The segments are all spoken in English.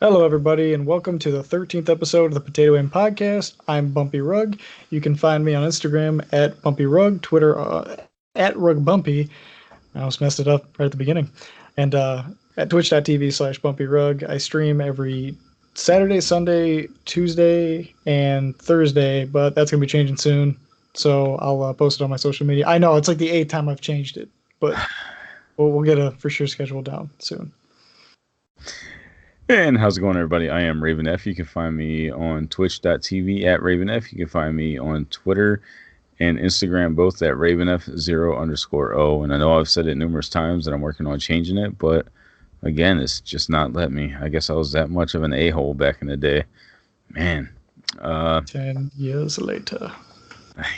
Hello, everybody, and welcome to the 13th episode of the Potato In Podcast. I'm Bumpy Rug. You can find me on Instagram at Bumpy Rug, Twitter at Rug Bumpy. I almost messed it up right at the beginning. And at twitch.tv/Bumpy Rug. I stream every Saturday, Sunday, Tuesday, and Thursday, but that's going to be changing soon. So I'll post it on my social media. I know it's like the eighth time I've changed it, but we'll get a for sure schedule down soon. And how's it going, everybody? I am Raveneff. You can find me on twitch.tv at Raveneff. You can find me on Twitter and Instagram, both at Raveneff0_O. And I know I've said it numerous times that I'm working on changing it, but again, it's just not let me. I guess I was that much of an a-hole back in the day. Man. 10 years later.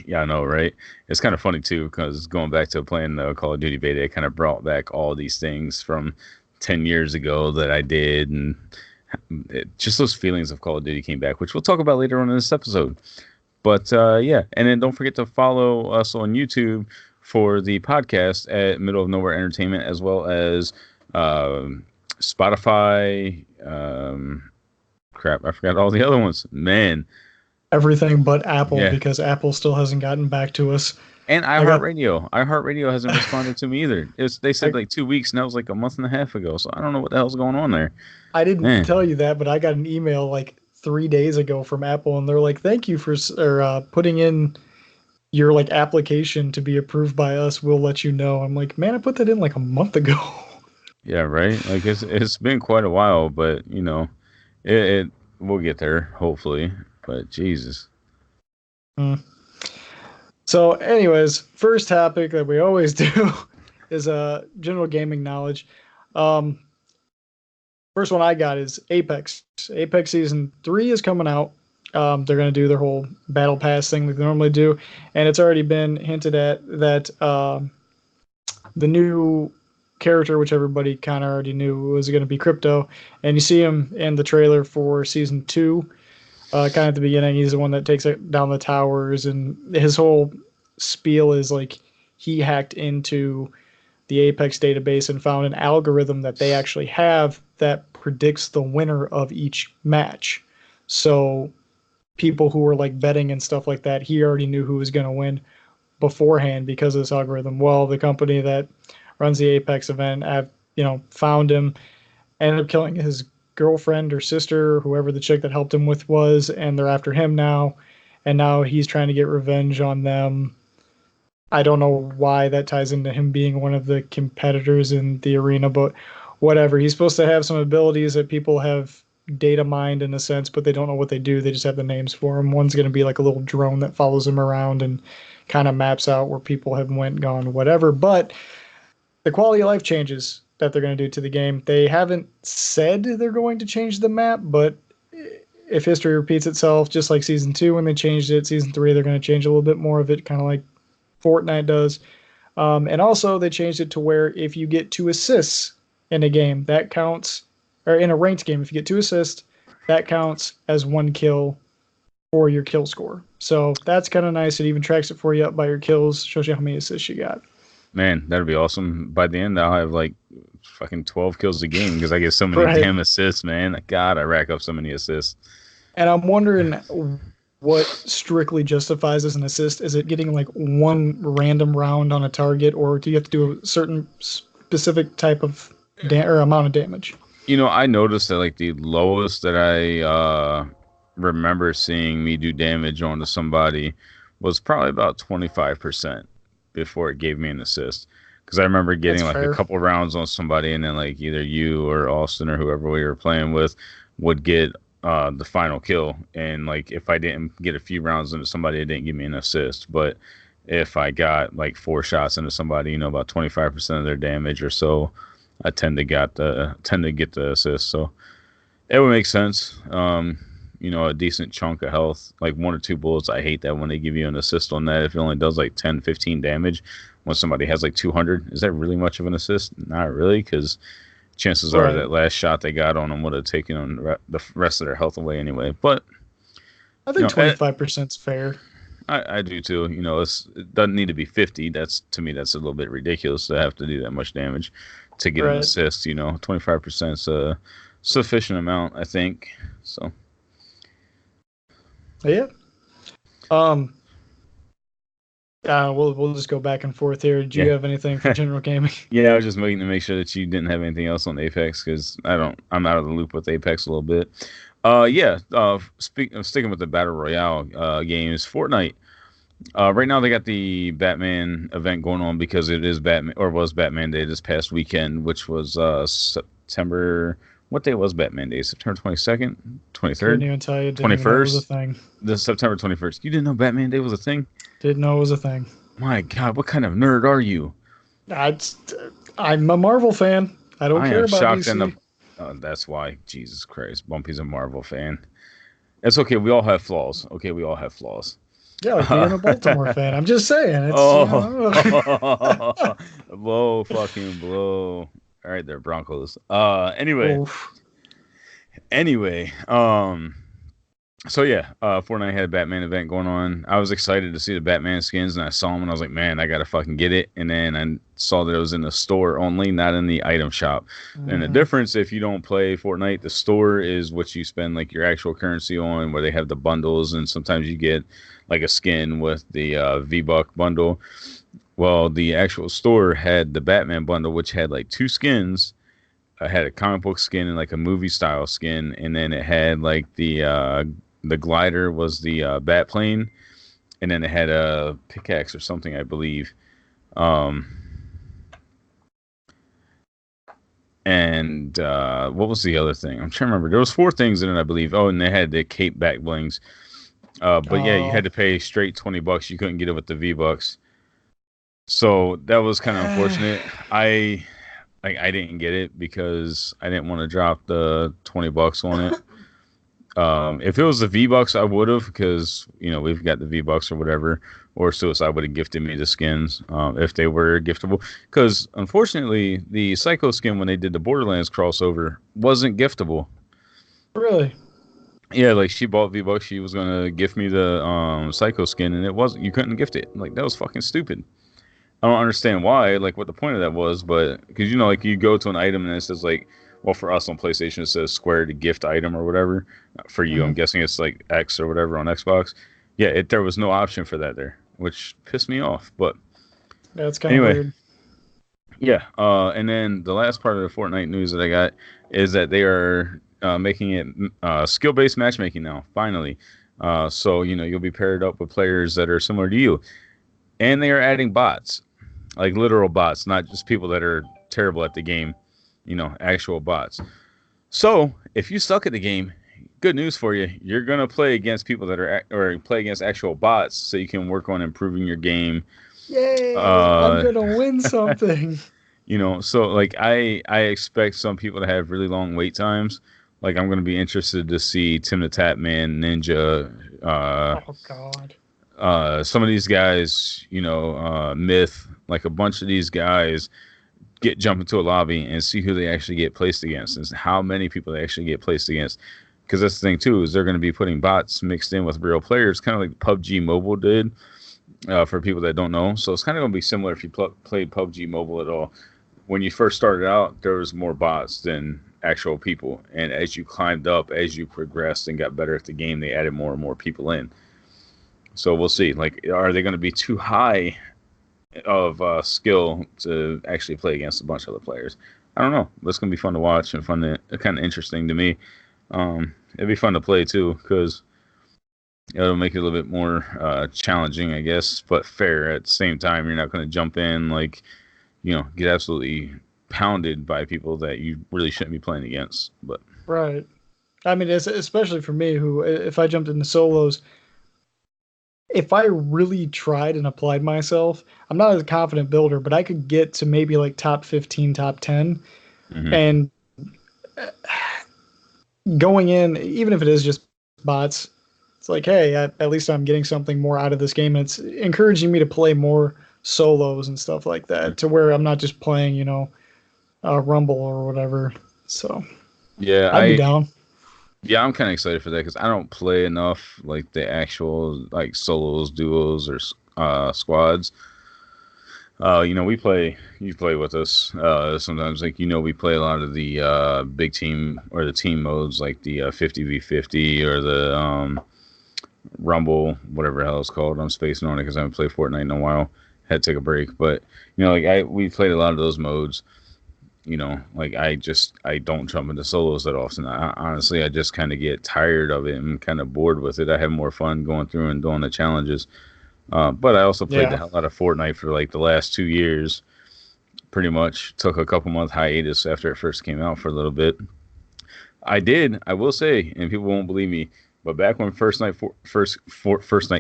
Yeah, I know, right? It's kind of funny, too, because going back to playing the Call of Duty beta, it kind of brought back all these things from 10 years ago that I did, and just those feelings of Call of Duty came back, which we'll talk about later on in this episode. But yeah, and then don't forget to follow us on YouTube for the podcast at Middle of Nowhere Entertainment, as well as Spotify. Crap, I forgot all the other ones. Man. Everything but Apple, because Apple still hasn't gotten back to us. And iHeartRadio. iHeartRadio hasn't responded to me either. They said like 2 weeks, and that was like a month and a half ago. So I don't know what the hell's going on there. I didn't tell you that, but I got an email like 3 days ago from Apple, and they're like, "Thank you for putting in your like application to be approved by us. We'll let you know." I'm like, man, I put that in like a month ago. Yeah, right. Like it's been quite a while, but you know, it we'll get there hopefully. But Jesus. So, anyways, first topic that we always do is general gaming knowledge. First one I got is Apex. Apex Season 3 is coming out. They're going to do their whole Battle Pass thing like they normally do. And it's already been hinted at that the new character, which everybody kind of already knew was going to be Crypto. And you see him in the trailer for Season 2. Kind of at the beginning, he's the one that takes it down the towers, and his whole spiel is like he hacked into the Apex database and found an algorithm that they actually have that predicts the winner of each match. So people who were like betting and stuff like that, he already knew who was going to win beforehand because of this algorithm. Well, the company that runs the Apex event, found him, ended up killing his girlfriend or sister, whoever the chick that helped him with was, and they're after him now, and now he's trying to get revenge on them. I don't know why that ties into him being one of the competitors in the arena, but whatever. He's supposed to have some abilities that people have data mined in a sense, but they don't know what they do. They just have the names for him. One's going to be like a little drone that follows him around and kind of maps out where people have went, gone, whatever. But the quality of life changes that they're going to do to the game. They haven't said they're going to change the map, but if history repeats itself, just like Season 2 when they changed it, Season 3 they're going to change a little bit more of it, kind of like Fortnite does. And also they changed it to where if you get 2 assists in a game, that counts, or in a ranked game, if you get 2 assists, that counts as 1 kill for your kill score. So that's kind of nice. It even tracks it for you up by your kills, shows you how many assists you got. Man, that'd be awesome. By the end, I'll have like fucking 12 kills a game because I get so many damn assists, man. God, I rack up so many assists. And I'm wondering what strictly justifies as an assist. Is it getting like one random round on a target, or do you have to do a certain specific type of or amount of damage? You know, I noticed that like the lowest that I remember seeing me do damage onto somebody was probably about 25%. Before it gave me an assist, because I remember getting a couple rounds on somebody, and then like either you or Austin or whoever we were playing with would get the final kill, and like if I didn't get a few rounds into somebody, it didn't give me an assist. But if I got like 4 shots into somebody, about 25% of their damage or so, I tend to get the assist. So it would make sense. A decent chunk of health, like 1 or 2 bullets. I hate that when they give you an assist on that. If it only does like 10, 15 damage when somebody has like 200, is that really much of an assist? Not really, because chances are that last shot they got on them would have taken the rest of their health away anyway. But I think 25% is fair. I do too. It doesn't need to be 50. To me, that's a little bit ridiculous to have to do that much damage to get an assist. 25% is sufficient amount, I think. So Yeah. Um. We'll just go back and forth here. Do you yeah. have anything for general gaming? Yeah, I was just waiting to make sure that you didn't have anything else on Apex because I'm out of the loop with Apex a little bit. Yeah. Sticking with the battle royale games, Fortnite. Right now they got the Batman event going on because it is Batman or was Batman Day this past weekend, which was September. What day was Batman Day? September 22nd, Couldn't 23rd, even tell you. Didn't even know it was a 21st. thing. The September 21st. You didn't know Batman Day was a thing? Didn't know it was a thing. My God, what kind of nerd are you? I, I'm a Marvel fan. I don't I care am about shocked and DC. that's why. Jesus Christ, Bumpy's a Marvel fan. It's okay. We all have flaws. Okay, we all have flaws. Yeah, like being a Baltimore fan. I'm just saying. It's Oh, blow, fucking blow. All right, there, Broncos. Oof. Anyway. So yeah, Fortnite had a Batman event going on. I was excited to see the Batman skins, and I saw them, and I was like, man, I gotta fucking get it. And then I saw that it was in the store only, not in the item shop. And the Mm-hmm. difference, if you don't play Fortnite, the store is what you spend like your actual currency on, where they have the bundles, and sometimes you get like a skin with the V-Buck bundle. Well, the actual store had the Batman bundle, which had like two skins. I had a comic book skin and like a movie style skin, and then it had like the glider was the bat plane, and then it had a pickaxe or something, I believe. Um, and what was the other thing? I'm trying to remember. There was four things in it, I believe. Oh, and they had the cape back blings. But yeah, you Oh. had to pay straight $20. You couldn't get it with the V-Bucks. So that was kind of unfortunate. I didn't get it because I didn't want to drop the $20 on it. If it was the V-Bucks, I would have, because we've got the V-Bucks or whatever, or Suicide would have gifted me the skins if they were giftable. Because unfortunately, the Psycho skin when they did the Borderlands crossover wasn't giftable. Really? Yeah, like she bought V-Bucks, she was gonna gift me the Psycho skin, and it wasn't. You couldn't gift it. Like that was fucking stupid. I don't understand why, like what the point of that was, but because like you go to an item and it says like, well, for us on PlayStation it says square to gift item or whatever. For you, Mm-hmm. I'm guessing it's like X or whatever on Xbox. Yeah, there was no option for that there, which pissed me off. But That's kind of anyway, weird. yeah. And then the last part of the Fortnite news that I got is that they are making it skill based matchmaking now. Finally, so you'll be paired up with players that are similar to you, and they are adding bots. Like literal bots, not just people that are terrible at the game, actual bots. So if you suck at the game, good news for you. You're gonna play against people that are or play against actual bots, so you can work on improving your game. Yay! I'm Uh, gonna win something. so like I expect some people to have really long wait times. Like I'm gonna be interested to see Tim the Tatman, Ninja, Oh God. some of these guys, Myth, like a bunch of these guys jump into a lobby and see who they actually get placed against and how many people they actually get placed against. Because that's the thing too, is they're going to be putting bots mixed in with real players, kind of like PUBG Mobile did. For people that don't know, so it's kind of going to be similar if you played PUBG Mobile at all. When you first started out, there was more bots than actual people, and as you climbed up, as you progressed and got better at the game, they added more and more people in. So we'll see. Like, are they going to be too high of skill to actually play against a bunch of other players? I don't know. But it's gonna be fun to watch and kind of interesting to me. It'd be fun to play too because it'll make it a little bit more challenging, I guess, but fair at the same time. You're not going to jump in like get absolutely pounded by people that you really shouldn't be playing against. But Right. I mean, it's especially for me, who if I jumped into solos, if I really tried and applied myself, I'm not a confident builder, but I could get to maybe like top 15, top 10. mm-hmm. And going in, even if it is just bots, it's like, hey, at least I'm getting something more out of this game. And it's encouraging me to play more solos and stuff like that, to where I'm not just playing, Rumble or whatever. So yeah, I'd be down. I'm kind of excited for that because I don't play enough like the actual like solos, duos, or squads. We play. You play with us sometimes. Like we play a lot of the big team or the team modes, like the 50v50 or the Rumble, whatever the hell it's called. I'm spacing on it because I haven't played Fortnite in a while. Had to take a break, but we played a lot of those modes. Like I don't jump into solos that often. Honestly, I just kind of get tired of it and kind of bored with it. I have more fun going through and doing the challenges. But I also played the Yeah. hell out of Fortnite for like the last 2 years. Pretty much took a couple month hiatus after it first came out for a little bit. I will say, and people won't believe me, but back when first night,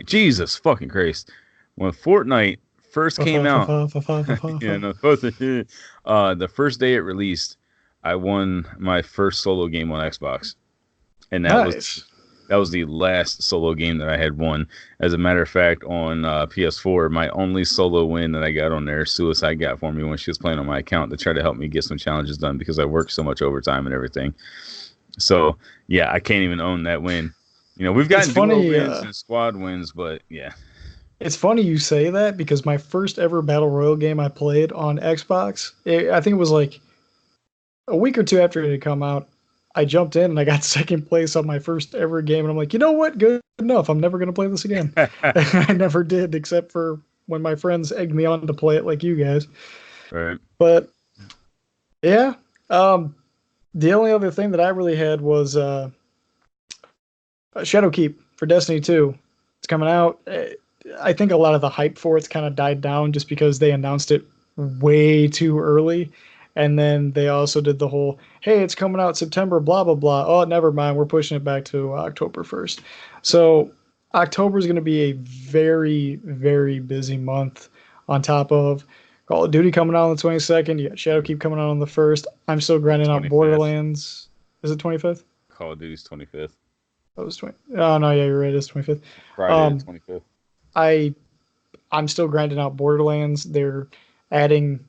Jesus fucking Christ, when Fortnite first Fa fa came fa out, fa fa fa fa fa yeah, fa. no, the first day it released, I won my first solo game on Xbox, and Nice. that was the last solo game that I had won. As a matter of fact, on PS4, my only solo win that I got on there, Suicide got for me when she was playing on my account to try to help me get some challenges done because I worked so much overtime and everything. So yeah, I can't even own that win. We've It's gotten duo funny. wins and squad wins, but yeah. It's funny you say that because my first ever battle royal game I played on Xbox, I think it was like a week or two after it had come out. I jumped in and I got second place on my first ever game, and I'm like, you know what? Good enough. I'm never gonna play this again. I never did, except for when my friends egged me on to play it, like you guys. Right. But yeah, the only other thing that I really had was Shadowkeep for Destiny 2. It's coming out. I think a lot of the hype for it's kind of died down just because they announced it way too early. And then they also did the whole, hey, it's coming out September, blah, blah, blah. Oh, never mind. We're pushing it back to October 1st. So October is going to be a very, very busy month on top of Call of Duty coming out on the 22nd. You got Shadowkeep coming out on the 1st. I'm still grinding out 25th. Borderlands. Is it 25th? Call of Duty's 25th. That was 20. Oh no, yeah, you're right. It's 25th. Friday the Um, 25th. I I'm still grinding out Borderlands. They're adding.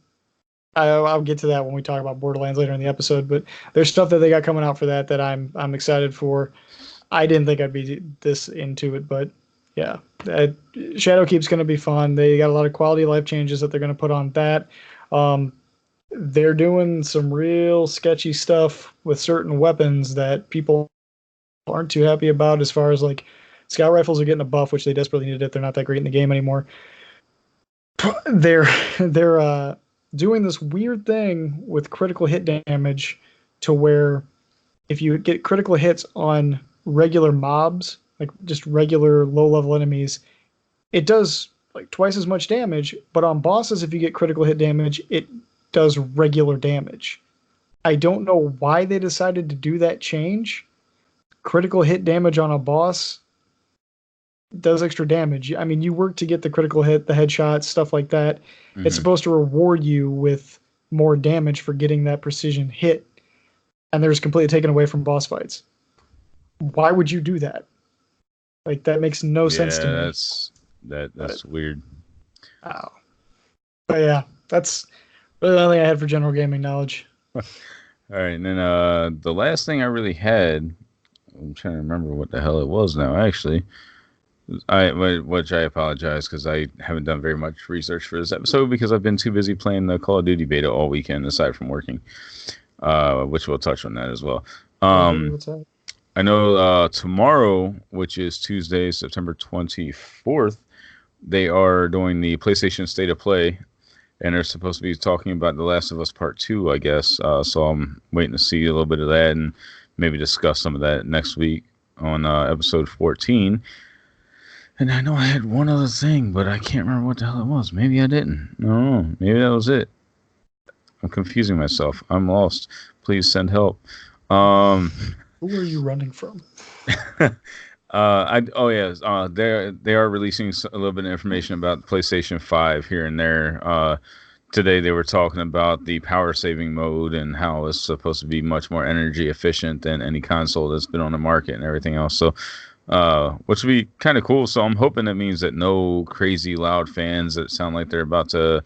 I'll get to that when we talk about Borderlands later in the episode. But there's stuff that they got coming out for that I'm excited for. I didn't think I'd be this into it, but yeah, Shadowkeep's going to be fun. They got a lot of quality of life changes that they're going to put on that. Um, they're doing some real sketchy stuff with certain weapons that people aren't too happy about, as far as like scout rifles are getting a buff, which they desperately needed if they're not that great in the game anymore. They're they're doing this weird thing with critical hit damage to where if you get critical hits on regular mobs, like just regular low level enemies, it does like twice as much damage, but on bosses if you get critical hit damage, it does regular damage. I don't know why they decided to do that change. Critical hit damage on a boss does extra damage. I mean, you work to get the critical hit, the headshots, stuff like that. It's Mm-hmm. supposed to reward you with more damage for getting that precision hit, and they're just completely taken away from boss fights. Why would you do that? Like that makes no sense to Yeah, me. But, that's weird. oh. But yeah, that's really the only thing I had for general gaming knowledge. All right, and then the last thing I really had, I'm trying to remember what the hell it was now. Actually, which I apologize because I haven't done very much research for this episode because I've been too busy playing the Call of Duty beta all weekend aside from working. Which we'll touch on that as well. Hey, Um, what's that? I know tomorrow, which is Tuesday, September 24th, they are doing the PlayStation State of Play, and they're supposed to be talking about The Last of Us Part 2, I guess. So I'm waiting to see a little bit of that and maybe discuss some of that next week on episode 14. And I know I had one other thing, but I can't remember what the hell it was. Maybe I didn't. No, maybe that was it. I'm confusing myself. I'm lost. Please send help. Um, Who are you running from? they are releasing a little bit of information about the PlayStation 5 here and there. Today they were talking about the power saving mode and how it's supposed to be much more energy efficient than any console that's been on the market and everything else. So, which would be kind of cool. So I'm hoping that means that no crazy loud fans that sound like they're about to,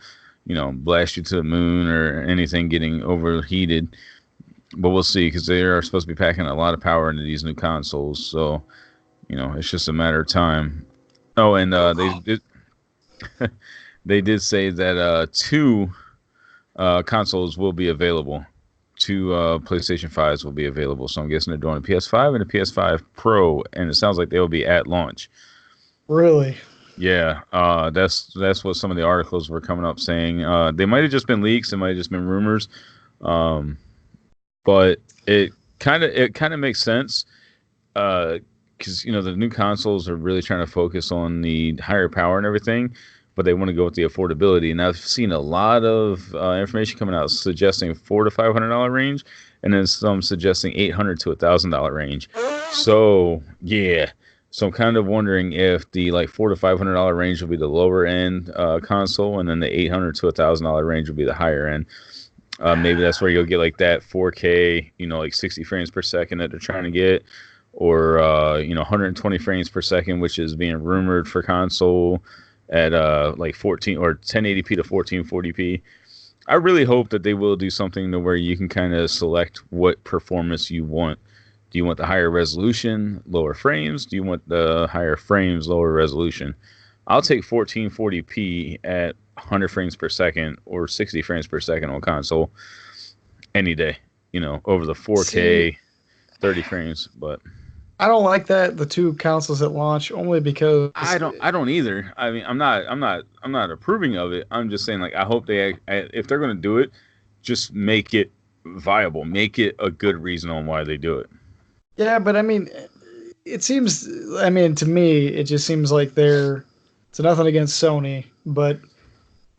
blast you to the moon or anything getting overheated. But we'll see because they are supposed to be packing a lot of power into these new consoles. So, it's just a matter of time. Oh, and they did say that two consoles will be available. Two PlayStation 5s will be available. So I'm guessing they're doing a PS5 and a PS5 Pro, and it sounds like they'll be at launch. Really? Yeah, that's what some of the articles were coming up saying. They might have just been leaks. It might have just been rumors. Um, but it kind of makes sense. Because the new consoles are really trying to focus on the higher power and everything, but they want to go with the affordability. And I've seen a lot of information coming out suggesting $400 to $500 range, and then some suggesting $800 to $1,000 range. So yeah, so I'm kind of wondering if the like $400 to $500 range will be the lower end console, and then the $800 to $1,000 range will be the higher end. Maybe that's where you'll get like that 4K, like 60 frames per second that they're trying to get, or 120 frames per second, which is being rumored for console at like 14 or 1080p to 1440p. I really hope that they will do something to where you can kind of select what performance you want. Do you want the higher resolution, lower frames? Do you want the higher frames, lower resolution? I'll take 1440p at 100 frames per second or 60 frames per second on console any day, over the 4K. See, 30 frames, but I don't like that the two consoles at launch only because I don't either. I mean, I'm not approving of it. I'm just saying, like, I hope if they're going to do it, just make it viable, make it a good reason on why they do it. yeah, but I mean, it seems. I mean, to me, it just seems like it's nothing against Sony, but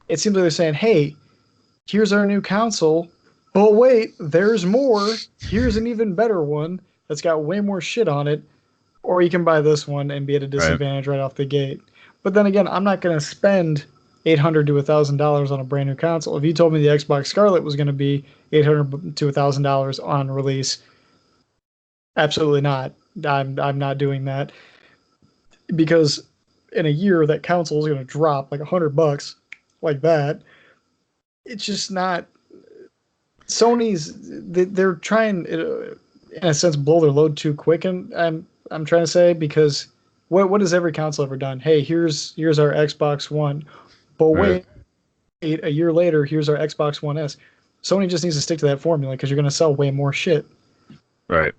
it seems like they're saying, "Hey, here's our new console, but wait, there's more. Here's an even better one that's got way more shit on it, or you can buy this one and be at a disadvantage right off the gate." But then again, I'm not going to spend $800 to $1,000 on a brand new console. If you told me the Xbox Scarlet was going to be $800 to $1,000 on release, absolutely not. I'm not doing that, because in a year that console is going to drop like $100 like that. It's just not. They're trying, in a sense, blow their load too quick, and I'm trying to say, because what has every console ever done? Hey, here's our Xbox One, but wait, a year later, here's our Xbox One S. Sony just needs to stick to that formula, because you're going to sell way more shit. Right.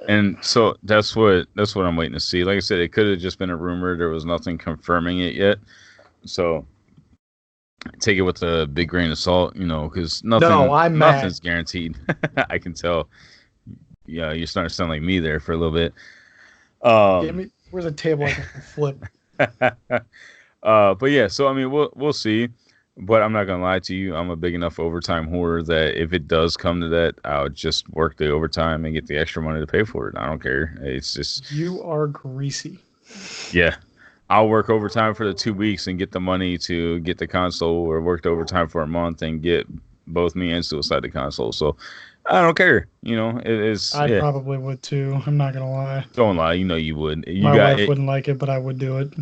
And so that's what I'm waiting to see. Like I said, it could have just been a rumor. There was nothing confirming it yet. So take it with a big grain of salt, because nothing's guaranteed. I can tell. Yeah, you're starting to sound like me there for a little bit. Where's a table I can flip? But yeah, so I mean, we'll see. But I'm not gonna lie to you, I'm a big enough overtime whore that if it does come to that, I'll just work the overtime and get the extra money to pay for it. I don't care. It's just, you are greasy. Yeah, I'll work overtime for the 2 weeks and get the money to get the console, or work the overtime for a month and get both me and Suicide the console. So I don't care. It is. I probably would too. I'm not gonna lie. Don't lie. You would. My wife wouldn't like it, but I would do it.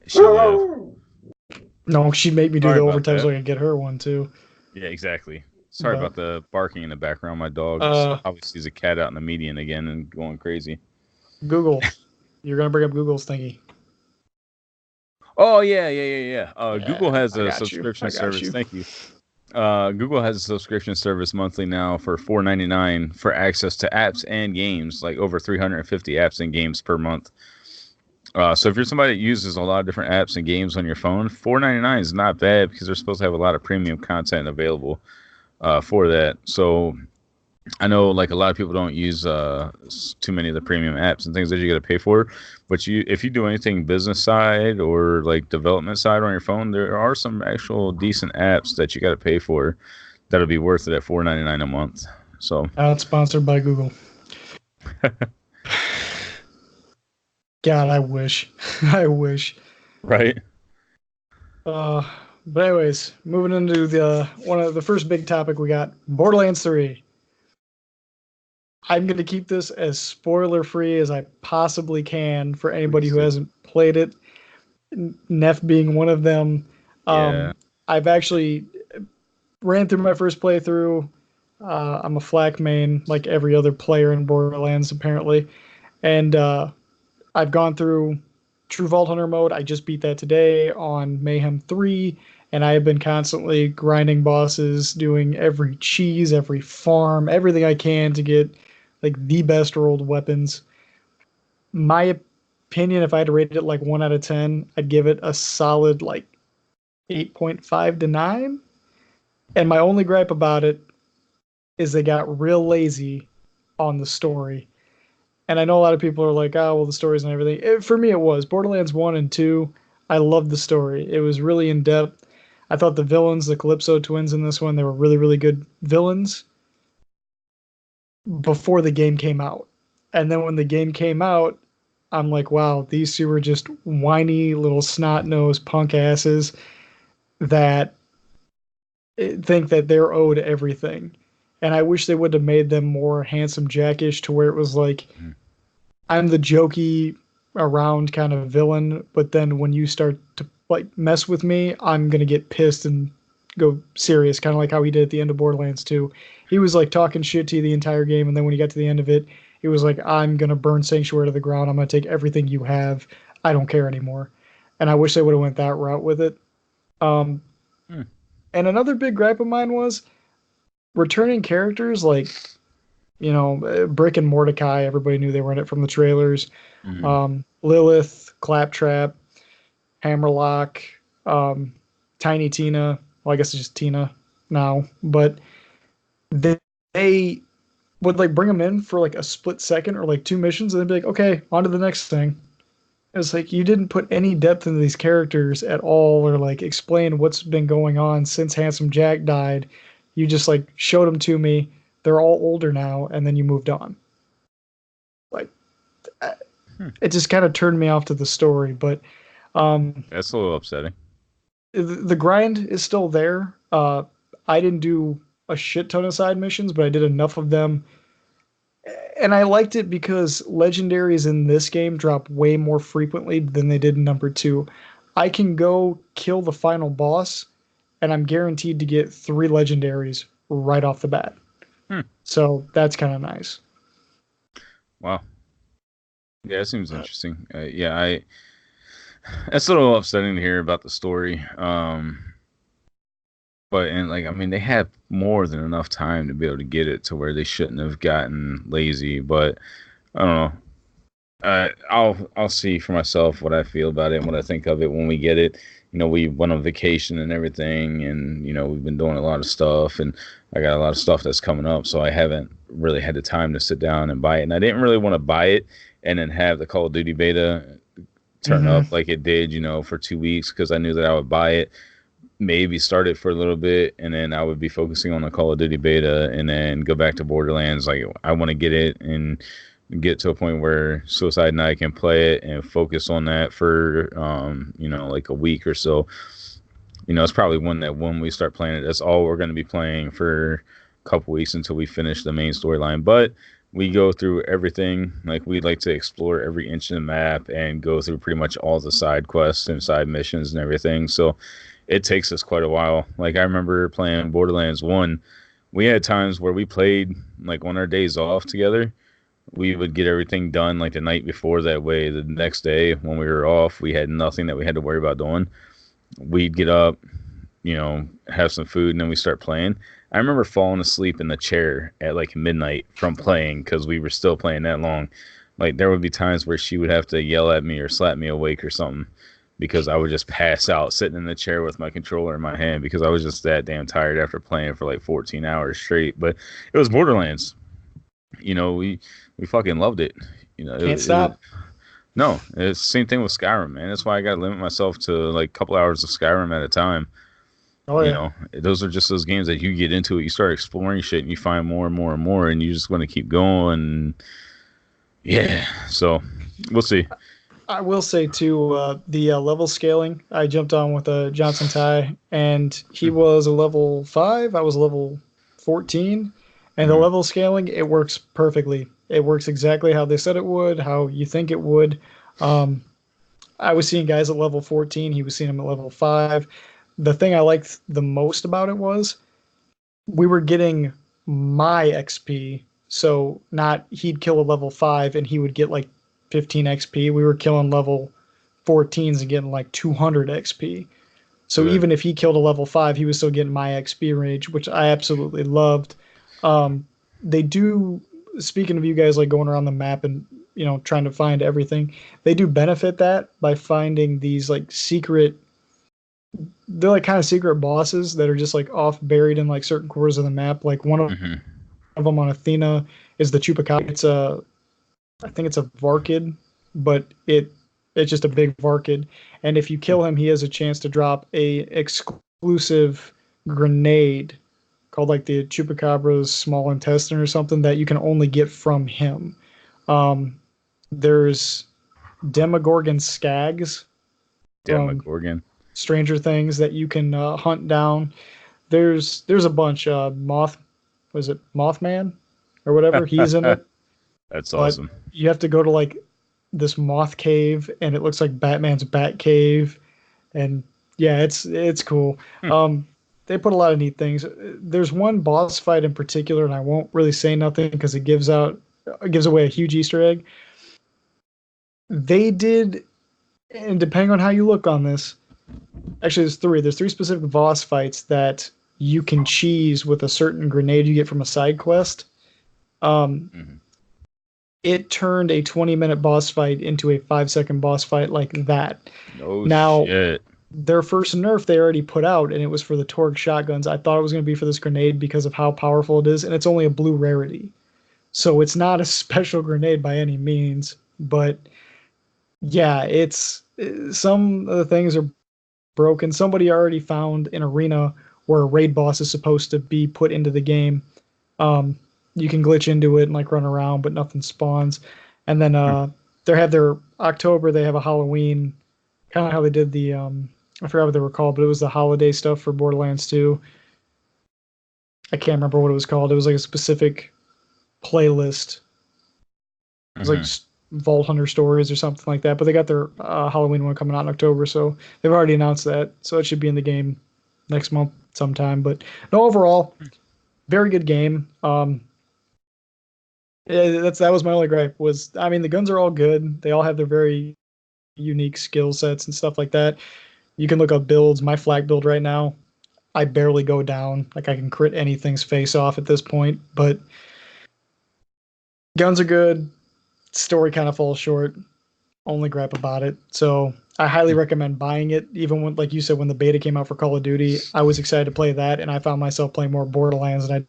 She would. No, she'd make me do the overtime so I could get her one too. Yeah, exactly. Sorry about the barking in the background. My dog obviously sees a cat out in the median again and going crazy. Google. You're going to bring up Google's thingy. Oh, yeah. Google has a subscription service. Thank you. Google has a subscription service monthly now for $4.99 for access to apps and games, like over 350 apps and games per month. So if you're somebody that uses a lot of different apps and games on your phone, $4.99 is not bad, because they're supposed to have a lot of premium content available for that. So I know, like, a lot of people don't use too many of the premium apps and things that you got to pay for. But if you do anything business side or like development side on your phone, there are some actual decent apps that you got to pay for that'll be worth it at $4.99 a month. So not sponsored by Google. God, I wish. I wish. Right. But anyways, moving into the first big topic we got, Borderlands 3. I'm going to keep this as spoiler free as I possibly can for anybody who hasn't played it, Neff being one of them. Yeah. I've actually ran through my first playthrough. I'm a flak main, like every other player in Borderlands, apparently. And I've gone through True Vault Hunter mode. I just beat that today on Mayhem 3, and I have been constantly grinding bosses, doing every cheese, every farm, everything I can to get like the best rolled weapons. My opinion, if I had to rate it like 1 out of 10, I'd give it a solid like 8.5 to 9. And my only gripe about it is they got real lazy on the story. And I know a lot of people are like, oh, well, the stories and everything. For me, it was. Borderlands 1 and 2, I loved the story. It was really in depth. I thought the villains, the Calypso twins in this one, they were really, really good villains before the game came out. And then when the game came out, I'm like, wow, these two were just whiny little snot-nosed punk asses that think that they're owed everything. And I wish they would have made them more handsome jackish to where it was like, I'm the jokey around kind of villain, but then when you start to like mess with me, I'm gonna get pissed and go serious, kind of like how he did at the end of Borderlands 2. He was like talking shit to you the entire game, and then when he got to the end of it, he was like, I'm gonna burn Sanctuary to the ground. I'm gonna take everything you have. I don't care anymore. And I wish they would have went that route with it. Um, And another big gripe of mine was returning characters like, Brick and Mordecai. Everybody knew they were in it from the trailers. Lilith, Claptrap, Hammerlock, Tiny Tina. Well, I guess it's just Tina now. But they would like bring them in for like a split second or like 2 missions and then be like, okay, on to the next thing. It's like you didn't put any depth into these characters at all or like explain what's been going on since Handsome Jack died. You just like showed them to me. They're all older now, and then you moved on. Like, it just kind of turned me off to the story. But that's a little upsetting. The grind is still there. I didn't do a shit ton of side missions, but I did enough of them. And I liked it because legendaries in this game drop way more frequently than they did in number 2. I can go kill the final boss, and I'm guaranteed to get 3 legendaries right off the bat. So that's kind of nice. Wow. Yeah, it seems interesting. That's a little upsetting to hear about the story. But they had more than enough time to be able to get it to where they shouldn't have gotten lazy. But I don't know. I'll see for myself what I feel about it and what I think of it when we get it. We went on vacation and everything, and we've been doing a lot of stuff, and I got a lot of stuff that's coming up, so I haven't really had the time to sit down and buy it. And I didn't really want to buy it and then have the Call of Duty beta turn up like it did, for 2 weeks, because I knew that I would buy it, maybe start it for a little bit, and then I would be focusing on the Call of Duty beta and then go back to Borderlands. Like, I want to get it and get to a point where Suicide and I can play it and focus on that for like a week or so. It's probably when we start playing it, that's all we're going to be playing for a couple weeks until we finish the main storyline. But we go through everything. Like, we like to explore every inch of the map and go through pretty much all the side quests and side missions and everything. So it takes us quite a while. Like, I remember playing Borderlands 1. We had times where we played like on our days off together. We would get everything done like the night before. That way, the next day when we were off, we had nothing that we had to worry about doing. We'd get up, have some food, and then we start playing. I remember falling asleep in the chair at like midnight from playing because we were still playing that long. Like, there would be times where she would have to yell at me or slap me awake or something because I would just pass out sitting in the chair with my controller in my hand because I was just that damn tired after playing for like 14 hours straight. But it was Borderlands. We fucking loved it. Can't stop. No, it's the same thing with Skyrim, man. That's why I got to limit myself to like a couple hours of Skyrim at a time. Oh, yeah. Those are just those games that you get into it, you start exploring shit, and you find more and more and more, and you just want to keep going. Yeah, so we'll see. I will say, too, the level scaling, I jumped on with a Johnson Ty, and he was a level 5. I was a level 14. And the level scaling, it works perfectly. It works exactly how they said it would, how you think it would. I was seeing guys at level 14. He was seeing them at level 5. The thing I liked the most about it was we were getting my XP. So not he'd kill a level 5 and he would get like 15 XP. We were killing level 14s and getting like 200 XP. So Good. even if he killed a level 5, he was still getting my XP range, which I absolutely loved. They do, speaking of you guys like going around the map and trying to find everything, they do benefit that by finding these like secret, they're like kind of secret bosses that are just like off buried in like certain corners of the map. Like one Hmm. of them on Athena is the Chupacabra. I think it's a Varkid, but it's just a big Varkid. And if you kill him, he has a chance to drop a exclusive grenade called like the Chupacabra's small intestine or something that you can only get from him. Um, there's Demogorgon Skags from Demogorgon. Stranger Things that you can hunt down. There's a bunch. Was it Mothman or whatever? He's in it, That's but awesome. you have to go to like this moth cave, and it looks like Batman's Bat Cave, and yeah, it's cool. Hmm. They put a lot of neat things. There's one boss fight in particular, and I won't really say nothing because it gives away a huge Easter egg. They did, and depending on how you look on this, actually there's three. There's three specific boss fights that you can cheese with a certain grenade you get from a side quest. Um, Hmm. it turned a 20-minute boss fight into a 5-second boss fight like that. Oh Now, shit. their first nerf they already put out, and it was for the Torgue shotguns. I thought it was going to be for this grenade because of how powerful it is, and it's only a blue rarity. So it's not a special grenade by any means, but yeah, it's some of the things are broken. Somebody already found an arena where a raid boss is supposed to be put into the game. Um, you can glitch into it and like run around, but nothing spawns. And then Hmm. they have their October. They have a Halloween, kind of how they did the I forgot what they were called, but it was the holiday stuff for Borderlands 2. I can't remember what it was called. It was like a specific playlist. It was like Hmm. Vault Hunter Stories or something like that. But they got their Halloween one coming out in October, so they've already announced that. So it should be in the game next month sometime. But no, overall, very good game. That was my only gripe. Was I mean the guns are all good. They all have their very unique skill sets and stuff like that. You can look up builds. My flak build right now, I barely go down. Like I can crit anything's face off at this point. But guns are good. Story kind of falls short. Only gripe about it. So I highly recommend buying it. Even when, like you said, when the beta came out for Call of Duty, I was excited to play that, and I found myself playing more Borderlands than I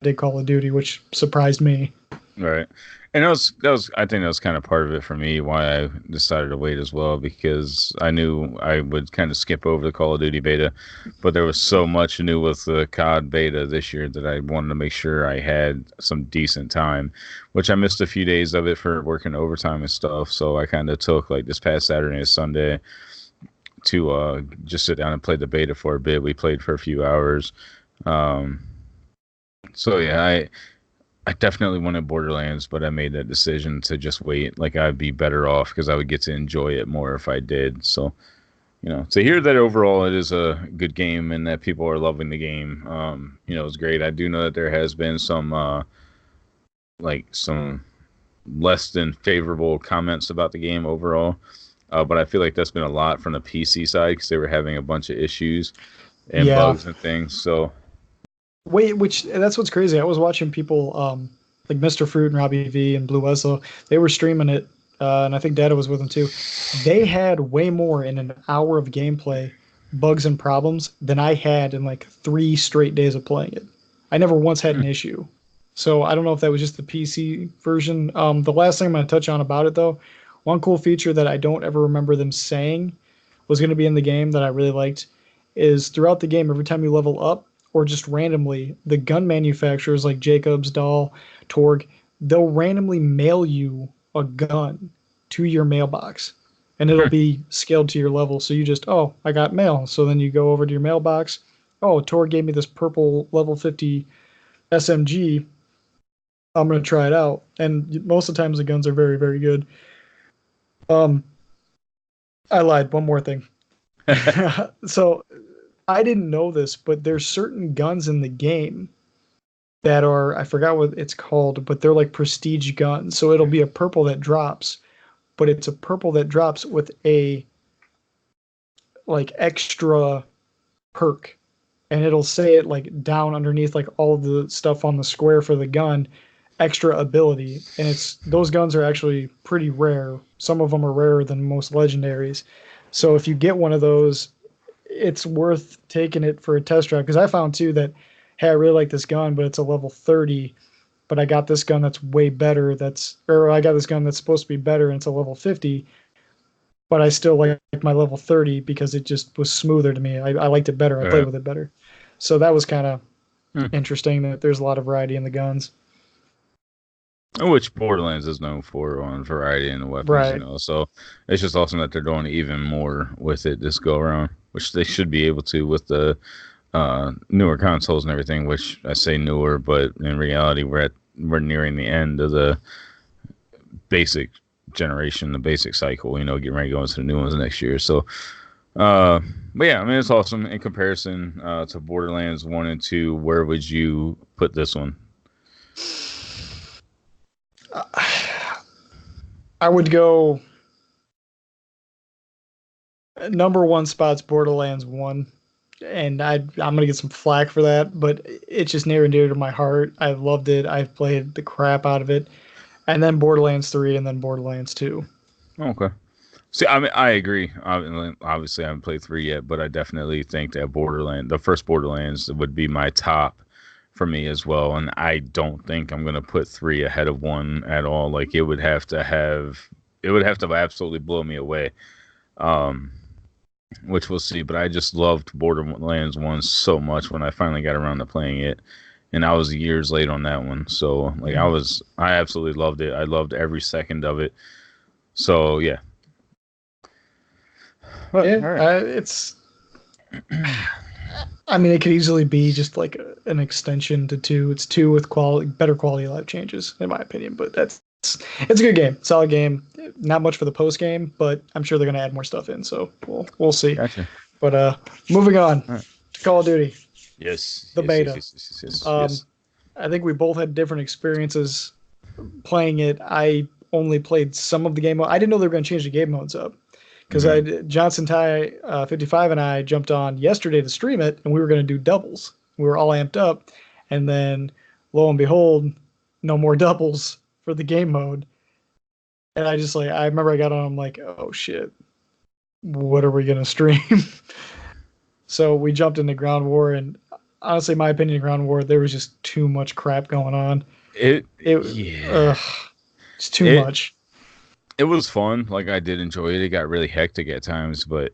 did Call of Duty, which surprised me. Right. And that was I think that was kind of part of it for me why I decided to wait as well because I knew I would kind of skip over the Call of Duty beta, but there was so much new with the COD beta this year that I wanted to make sure I had some decent time, which I missed a few days of it for working overtime and stuff. So I kind of took like this past Saturday and Sunday to just sit down and play the beta for a bit. We played for a few hours. Um, so yeah, I definitely wanted Borderlands, but I made that decision to just wait. Like I'd be better off because I would get to enjoy it more if I did. So, to hear that overall it is a good game and that people are loving the game, is great. I do know that there has been some less than favorable comments about the game overall. But I feel like that's been a lot from the PC side because they were having a bunch of issues and Yeah. bugs and things. So, Wait, which that's what's crazy. I was watching people like Mr. Fruit and Robbie V and Blue Wessel. They were streaming it, and I think Data was with them too. They had way more in an hour of gameplay bugs and problems than I had in like 3 straight days of playing it. I never once had hmm, an issue. So I don't know if that was just the PC version. The last thing I'm going to touch on about it though, one cool feature that I don't ever remember them saying was going to be in the game that I really liked is throughout the game, every time you level up or just randomly, the gun manufacturers like Jacobs, Dahl, Torg, they'll randomly mail you a gun to your mailbox and it'll be scaled to your level. So you just, oh, I got mail. So then you go over to your mailbox. Oh, Torg gave me this purple level 50 SMG. I'm going to try it out. And most of the times the guns are very, very good. Um, I lied. One more thing. So I didn't know this, but there's certain guns in the game that are I forgot what it's called, but they're like prestige guns. So it'll be a purple that drops, but it's a purple that drops with a like extra perk, and it'll say it like down underneath like all the stuff on the square for the gun, extra ability, and it's those guns are actually pretty rare. Some of them are rarer than most legendaries. So if you get one of those, it's worth taking it for a test drive, because I found too that, hey, I really like this gun, but it's a level 30, but I got this gun that's way better. Or I got this gun that's supposed to be better and it's a level 50, but I still like my level 30 because it just was smoother to me. I liked it better. I played with it better. So that was kind of interesting that there's a lot of variety in the guns. Which Borderlands is known for on variety in the weapons, Right. So it's just awesome that they're doing even more with it this go around, which they should be able to with the newer consoles and everything. Which I say newer, but in reality, we're nearing the end of the basic generation, the basic cycle. Getting ready to go into the new ones next year. So, but yeah, I mean, it's awesome in comparison to Borderlands 1 and 2. Where would you put this one? I would go number one spot's Borderlands 1. And I'm going to get some flack for that, but it's just near and dear to my heart. I've loved it. I've played the crap out of it. And then Borderlands 3 and then Borderlands 2. Okay. See, I mean, I agree. Obviously, I haven't played 3 yet, but I definitely think that the first Borderlands would be my top for me as well. And I don't think I'm going to put 3 ahead of 1 at all. Like, it would have to absolutely blow me away. Which we'll see, but I just loved Borderlands 1 so much when I finally got around to playing it. And I was years late on that one. So, like, I absolutely loved it. I loved every second of it. So, yeah. But, yeah, right. I mean, it could easily be just like an extension to 2. It's 2 with better quality of life changes, in my opinion. But it's a good game, solid game. Not much for the post game, but I'm sure they're going to add more stuff in. So we'll see. Gotcha. But moving on to Call of Duty. Yes. The beta. Yes. I think we both had different experiences playing it. I only played some of the game mode. I didn't know they were going to change the game modes up, because Johnson Ty 55 and I jumped on yesterday to stream it, and we were going to do doubles. We were all amped up, and then lo and behold, no more doubles for the game mode. And I remember I got on, I'm like, oh shit, what are we going to stream? So we jumped into Ground War, and honestly, my opinion, Ground War, there was just too much crap going on. It's too much. It was fun. Like, I did enjoy it. It got really hectic at times, but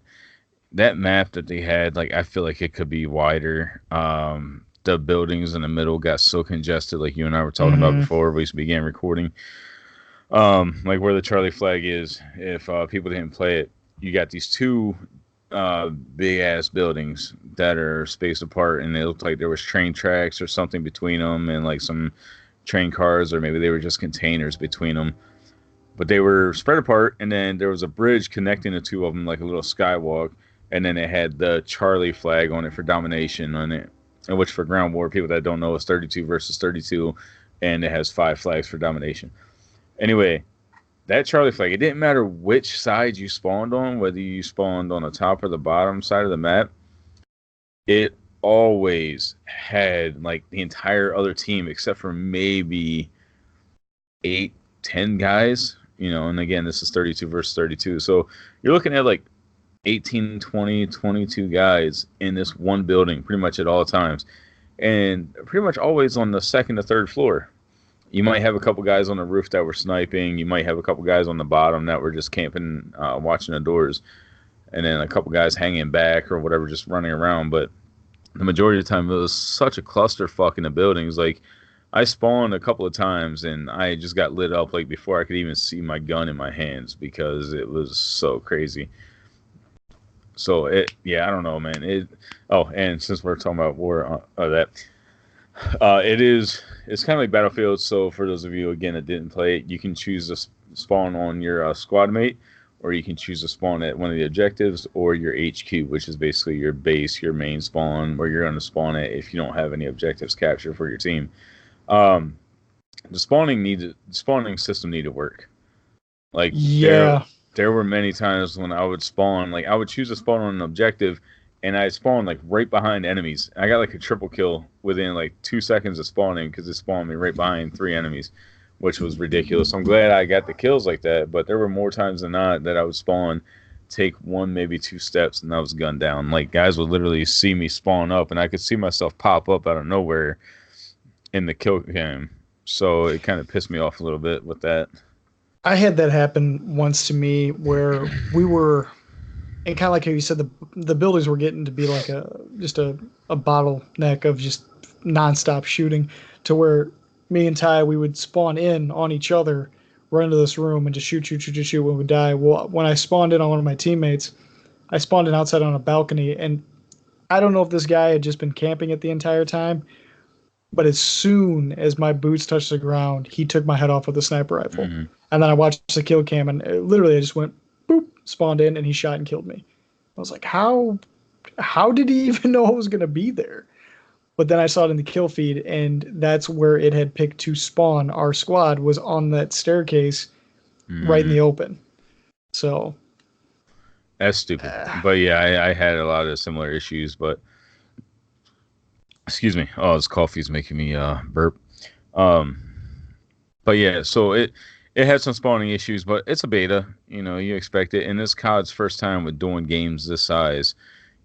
that map that they had, like, I feel like it could be wider. The buildings in the middle got so congested, like you and I were talking about before we began recording. Like where the Charlie flag is, if people didn't play it, you got these 2 big ass buildings that are spaced apart, and it looked like there was train tracks or something between them, and like some train cars, or maybe they were just containers between them. But they were spread apart, and then there was a bridge connecting the 2 of them, like a little skywalk, and then it had the Charlie flag on it for domination on it, and which for Ground War, people that don't know, is 32 versus 32, and it has 5 flags for domination. Anyway, that Charlie flag, it didn't matter which side you spawned on, whether you spawned on the top or the bottom side of the map, it always had like the entire other team, except for maybe 8-10 guys, and again, this is 32 versus 32. So you're looking at like 18, 20, 22 guys in this one building pretty much at all times, and pretty much always on the second or third floor. You might have a couple guys on the roof that were sniping. You might have a couple guys on the bottom that were just camping, watching the doors, and then a couple guys hanging back or whatever, just running around. But the majority of the time, it was such a clusterfuck in the buildings. Like, I spawned a couple of times, and I just got lit up like before I could even see my gun in my hands, because it was so crazy. So I don't know, man. And since we're talking about war, it's kind of like Battlefield. So for those of you again that didn't play it, you can choose to spawn on your squad mate, or you can choose to spawn at one of the objectives, or your HQ, which is basically your base, your main spawn, where you're going to spawn at if you don't have any objectives captured for your team. The spawning system needed work. Like, yeah, there were many times when I would spawn, like I would choose to spawn on an objective, and I spawned like right behind enemies. I got like a triple kill within like 2 seconds of spawning because it spawned me right behind 3 enemies, which was ridiculous. I'm glad I got the kills like that, but there were more times than not that I would spawn, take one, maybe 2 steps, and I was gunned down. Like guys would literally see me spawn up, and I could see myself pop up out of nowhere in the kill game. So it kind of pissed me off a little bit with that. I had that happen once to me where we were, and kind of like how you said, the buildings were getting to be like a bottleneck of just nonstop shooting, to where me and Ty, we would spawn in on each other, run into this room, and just shoot when we die. Well, when I spawned in on one of my teammates, I spawned in outside on a balcony, and I don't know if this guy had just been camping it the entire time, but as soon as my boots touched the ground, he took my head off with a sniper rifle. Mm-hmm. And then I watched the kill cam, and literally I just went boop, spawned in, and he shot and killed me. I was like, how did he even know I was gonna be there? But then I saw it in the kill feed, and that's where it had picked to spawn. Our squad was on that staircase, right in the open. So that's stupid. But yeah, I had a lot of similar issues. But excuse me. Oh, this coffee's making me burp. But yeah, so it had some spawning issues, but it's a beta. You know, you expect it. And this COD's first time with doing games this size.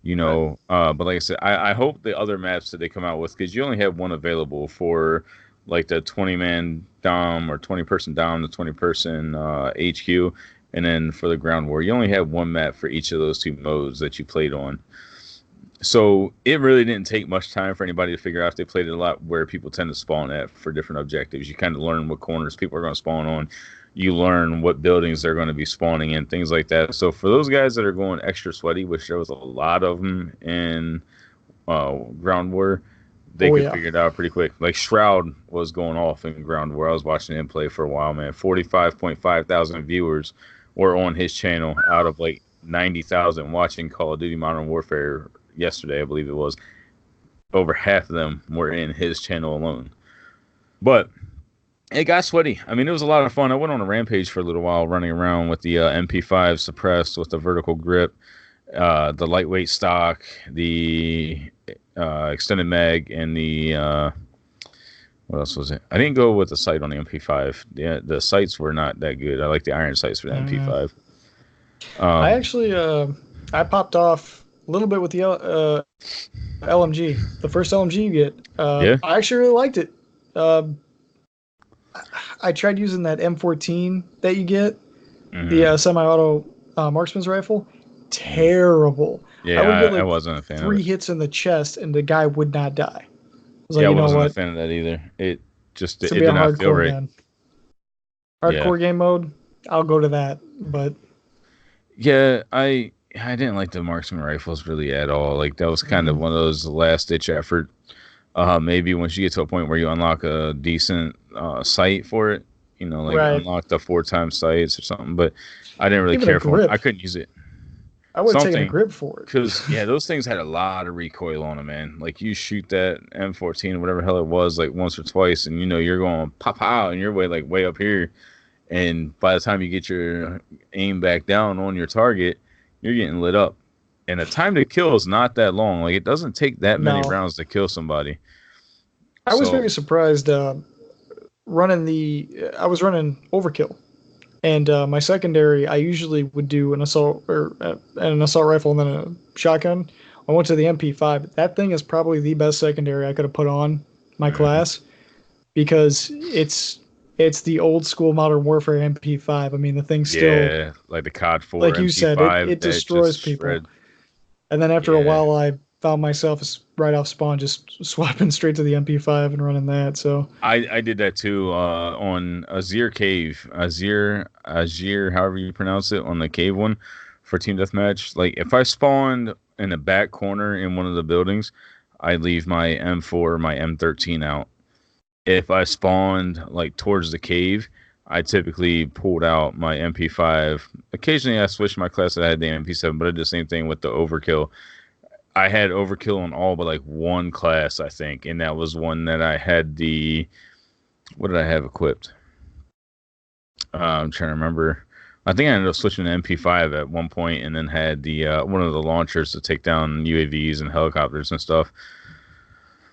You know, but like I said, I hope the other maps that they come out with, because you only have one available for like the 20-man Dom or 20-person Dom, the 20-person HQ, and then for the ground war, you only have one map for each of those two modes that you played on. So it really didn't take much time for anybody to figure out, if they played it a lot, where people tend to spawn at for different objectives. You kind of learn what corners people are going to spawn on. You learn what buildings they're going to be spawning in, things like that. So for those guys that are going extra sweaty, which there was a lot of them in Ground War, they could figure it out pretty quick. Like Shroud was going off in Ground War. I was watching him play for a while, man. 45.5 thousand viewers were on his channel out of like 90,000 watching Call of Duty Modern Warfare yesterday, I believe it was. Over half of them were in his channel alone. But it got sweaty. I mean, it was a lot of fun. I went on a rampage for a little while, running around with the MP5 suppressed with the vertical grip, the lightweight stock, the extended mag, and the what else was it? I didn't go with the sight on the MP5. The sights were not that good. I like the iron sights for the MP5. I actually I popped off a little bit with the LMG, the first LMG you get. I actually really liked it. I tried using that M14 that you get, the semi-auto marksman's rifle. Terrible. Yeah, I wasn't a fan of it. 3 hits in the chest, and the guy would not die. I wasn't a fan of that either. It did not feel right. Man. Hardcore game mode, I'll go to that. But yeah, I didn't like the marksman rifles really at all. Like that was kind of one of those last ditch effort. Maybe once you get to a point where you unlock a decent sight for it, you know, like unlock the 4x sights or something. But I didn't really care for it. I couldn't use it. I would take a grip for it. Because, those things had a lot of recoil on them, man. Like, you shoot that M14 or whatever hell it was, like, once or twice, and, you know, you're going pop out, and you're way up here. And by the time you get your aim back down on your target, you're getting lit up. And the time to kill is not that long. Like, it doesn't take that many rounds to kill somebody. I was very surprised I was running overkill. And my secondary, I usually would do an assault rifle and then a shotgun. I went to the MP5. That thing is probably the best secondary I could have put on my class, because it's the old school Modern Warfare MP5. I mean, the thing's still like the COD 4, like you said, it destroys people. Shred. And then after a while, I found myself right off spawn just swapping straight to the MP5 and running that. So I did that too on Azir Cave, Azir, however you pronounce it, on the cave one for team deathmatch. Like if I spawned in the back corner in one of the buildings, I leave my M4 or my M13 out. If I spawned like towards the cave, I typically pulled out my MP5. Occasionally I switched my class. I had the MP7, but I did the same thing with the overkill. I had overkill on all but like one class, I think, and that was one that I had what did I have equipped? I'm trying to remember. I think I ended up switching to MP5 at one point, and then had the one of the launchers to take down UAVs and helicopters and stuff.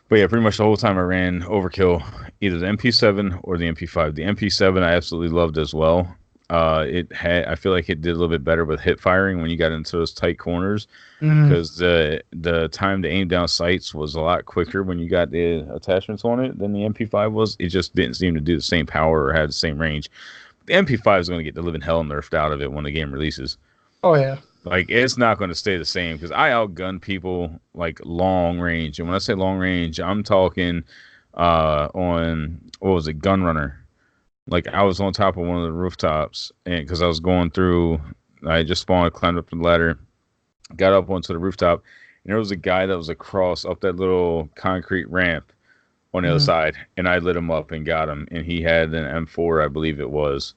But yeah, pretty much the whole time I ran Overkill, either the MP7 or the MP5. The MP7 I absolutely loved as well. I feel like it did a little bit better with hip firing when you got into those tight corners, because the time to aim down sights was a lot quicker when you got the attachments on it than the MP5 was. It just didn't seem to do the same power or had the same range. The MP5 is going to get the living hell nerfed out of it when the game releases. Oh yeah. Like, it's not going to stay the same, because I outgun people like long range. And when I say long range, I'm talking on, what was it, Gunrunner. Like, I was on top of one of the rooftops, and because I was going through, I just spawned, climbed up the ladder, got up onto the rooftop, and there was a guy that was across up that little concrete ramp on the other side, and I lit him up and got him, and he had an M4, I believe it was.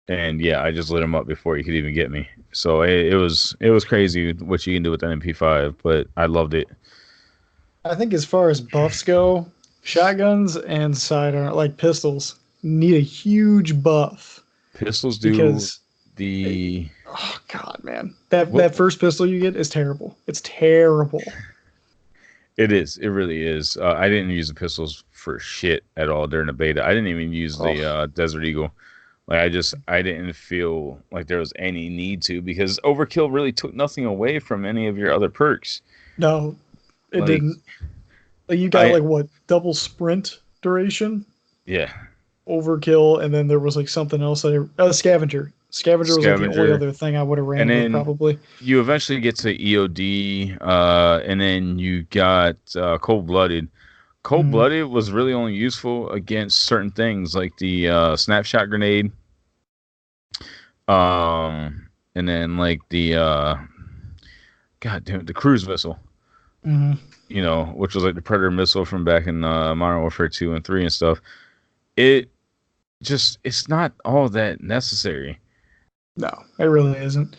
And yeah, I just lit him up before he could even get me. So it was crazy what you can do with an MP5, but I loved it. I think as far as buffs go, shotguns and sidearm, like pistols, need a huge buff. Pistols do because the. Oh God, man, that first pistol you get is terrible. It's terrible. It is. It really is. I didn't use the pistols for shit at all during the beta. I didn't even use the Desert Eagle. Like, I didn't feel like there was any need to, because Overkill really took nothing away from any of your other perks. No, it didn't. Like, you got what, double sprint duration? Yeah. Overkill, and then there was like something else Scavenger. Scavenger was like the only other thing I would have ran with, probably. You eventually get to EOD, and then you got Cold-Blooded. Cold-Blooded was really only useful against certain things, like the snapshot grenade, and then like the the cruise missile, you know, which was like the Predator missile from back in Modern Warfare 2 and 3 and stuff. It's not all that necessary. No, it really isn't.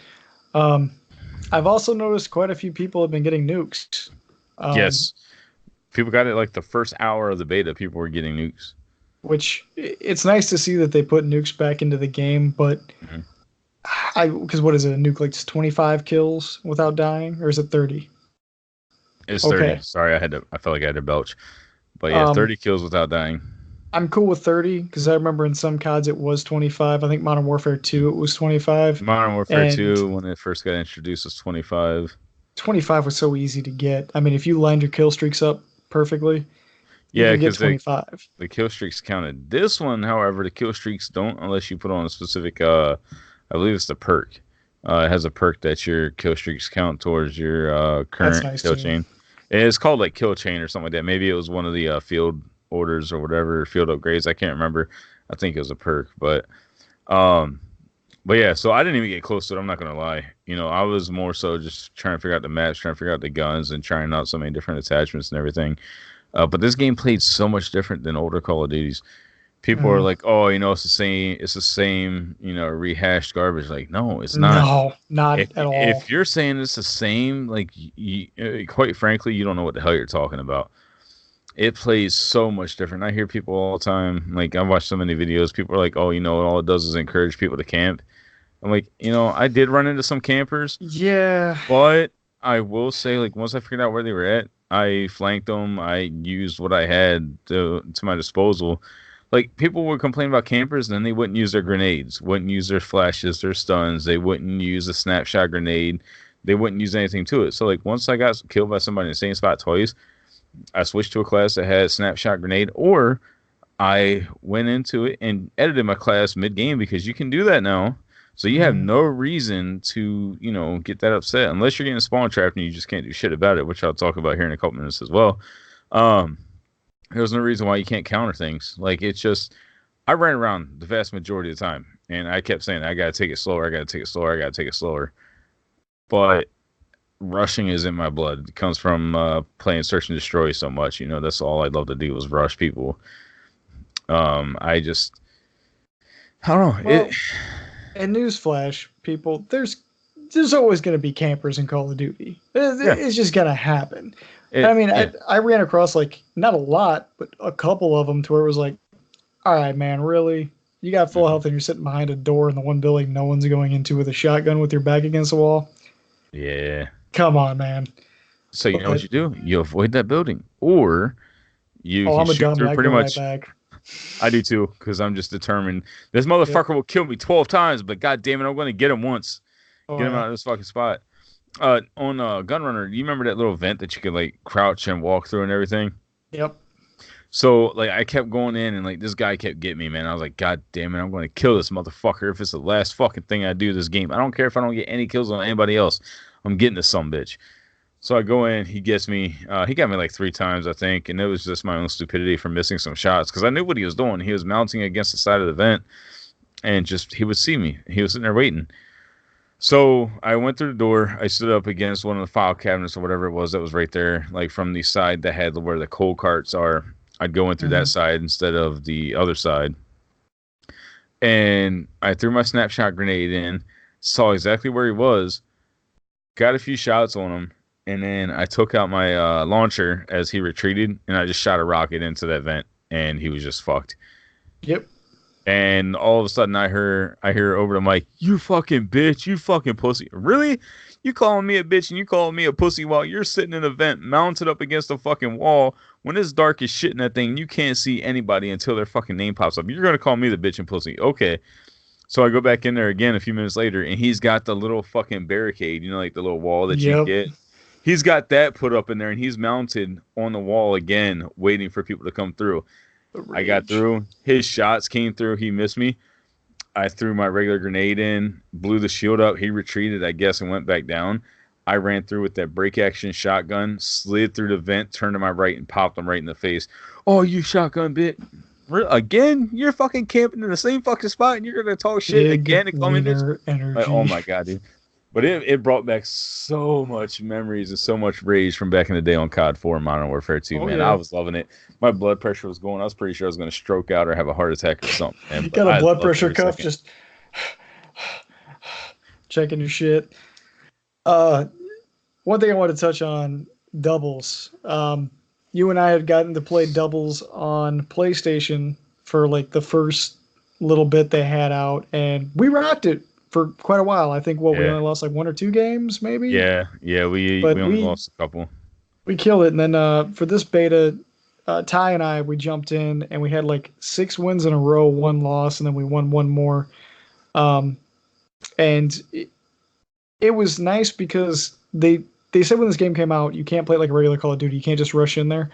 I've also noticed quite a few people have been getting nukes. Yes. People got it like the first hour of the beta. People were getting nukes. Which, it's nice to see that they put nukes back into the game, but because what is it, a nuke like 25 kills without dying, or is it 30? It's 30. Okay. Sorry, I felt like I had to belch. But yeah, 30 kills without dying. I'm cool with 30, because I remember in some CODs it was 25. I think Modern Warfare 2 it was 25. Modern Warfare 2, when it first got introduced, was 25. 25 was so easy to get. I mean, if you lined your kill streaks up perfectly, yeah, because the kill streaks counted. This one, however, the kill streaks don't, unless you put on a specific, I believe it's the perk. It has a perk that your kill streaks count towards your current kill chain. And it's called like kill chain or something like that. Maybe it was one of the field orders or whatever, field upgrades. I can't remember. I think it was a perk, but yeah. So I didn't even get close to it. I'm not gonna lie. You know, I was more so just trying to figure out the maps, trying to figure out the guns, and trying out so many different attachments and everything. But this game played so much different than older Call of Duties. People are like, "Oh, you know, it's the same, you know, rehashed garbage." Like, no, it's not. No, not at all. If you're saying it's the same, like, quite frankly, you don't know what the hell you're talking about. It plays so much different. I hear people all the time, like, I've watched so many videos. People are like, "Oh, you know, all it does is encourage people to camp." I'm like, you know, I did run into some campers. Yeah. But I will say, like, once I figured out where they were at, I flanked them. I used what I had to my disposal. Like, people would complain about campers, and then they wouldn't use their grenades, wouldn't use their flashes, their stuns. They wouldn't use a snapshot grenade. They wouldn't use anything to it. So, like, once I got killed by somebody in the same spot twice, I switched to a class that had snapshot grenade, or I went into it and edited my class mid-game, because you can do that now. So you have no reason to, you know, get that upset, unless you're getting spawn trapped and you just can't do shit about it, which I'll talk about here in a couple minutes as well. There's no reason why you can't counter things. Like, it's just, I ran around the vast majority of the time, and I kept saying, I got to take it slower, I got to take it slower, I got to take it slower. But rushing is in my blood. It comes from playing Search and Destroy so much. You know, that's all I love to do was rush people. I don't know. Well, and newsflash, people, there's always going to be campers in Call of Duty. It's just going to happen. I ran across, like, not a lot, but a couple of them to where it was like, all right, man, really? you got full health and you're sitting behind a door in the one building no one's going into with a shotgun with your back against the wall. Yeah. Come on, man. So you know what you do? You avoid that building, or you Oh, can I'm a shoot dummy. through I pretty go right much. back. I do too, because I'm just determined. This Yep. motherfucker will kill me 12 times, but god damn it, I'm going to get him once. Oh Get him yeah. out of this fucking spot. On Gunrunner, you remember that little vent that you could like crouch and walk through and everything? Yep. So like I kept going in and like this guy kept getting me, man. I was like, God damn it, I'm going to kill this motherfucker if it's the last fucking thing I do this game. I don't care if I don't get any kills on anybody else. I'm getting this some bitch. So I go in, he gets me. He got me like 3 times, I think, and it was just my own stupidity for missing some shots because I knew what he was doing. He was mounting against the side of the vent, and just he would see me. He was sitting there waiting. So I went through the door. I stood up against one of the file cabinets or whatever it was that was right there, like from the side that had where the coal carts are. I'd go in through that side instead of the other side. And I threw my snapshot grenade in, saw exactly where he was, got a few shots on him, and then I took out my launcher as he retreated, and I just shot a rocket into that vent, and he was just fucked. Yep. And all of a sudden, I hear over the mic, "You fucking bitch, you fucking pussy." Really? You calling me a bitch and you calling me a pussy while you're sitting in a vent mounted up against a fucking wall when it's dark as shit in that thing, you can't see anybody until their fucking name pops up. You're gonna call me the bitch and pussy. Okay. So I go back in there again a few minutes later, and he's got the little fucking barricade, you know, like the little wall that you Yep. get. He's got that put up in there, and he's mounted on the wall again, waiting for people to come through. I got through. His shots came through. He missed me. I threw my regular grenade in, blew the shield up. He retreated, I guess, and went back down. I ran through with that break action shotgun, slid through the vent, turned to my right, and popped him right in the face. Oh, you shotgun bit. Again? You're fucking camping in the same fucking spot, and you're going to talk shit Big again and call me this? energy. Like, oh, my God, dude. But it brought back so much memories and so much rage from back in the day on COD 4 and Modern Warfare 2, man. Yeah. I was loving it. My blood pressure was going. I was pretty sure I was going to stroke out or have a heart attack or something. Man. You got a blood pressure cuff just checking your shit. One thing I want to touch on, doubles. You and I had gotten to play doubles on PlayStation for like the first little bit they had out, and we rocked it for quite a while. I think we only lost like 1 or 2 games, maybe. Yeah, we only lost a couple. We killed it, and then for this beta, Ty and I we jumped in and we had like 6 wins in a row, 1 loss, and then we won 1 more. And it was nice because they said when this game came out, you can't play it like a regular Call of Duty. You can't just rush in there.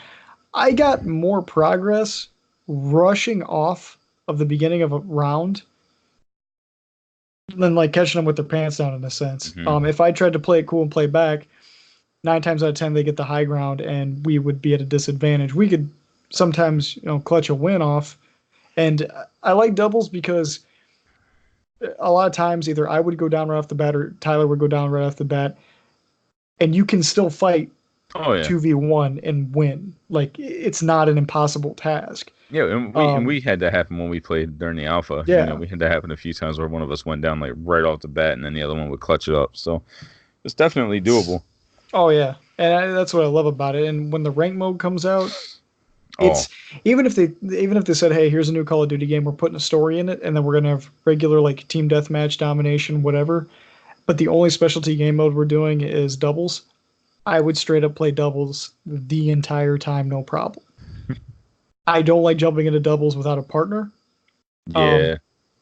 I got more progress rushing off of the beginning of a round than like catching them with their pants down in a sense. Mm-hmm. If I tried to play it cool and play back, 9 times out of 10 they get the high ground and we would be at a disadvantage. We could sometimes, clutch a win off. And I like doubles because a lot of times either I would go down right off the bat or Tyler would go down right off the bat, and you can still fight 2v1 and win. Like, it's not an impossible task. Yeah, and we had that happen when we played during the alpha. Yeah. We had that happen a few times where one of us went down like right off the bat and then the other one would clutch it up. So it's definitely doable. Oh yeah, and that's what I love about it. And when the rank mode comes out, it's even if they said, hey, here's a new Call of Duty game, we're putting a story in it, and then we're gonna have regular like team deathmatch, domination, whatever. But the only specialty game mode we're doing is doubles. I would straight up play doubles the entire time, no problem. I don't like jumping into doubles without a partner. Yeah.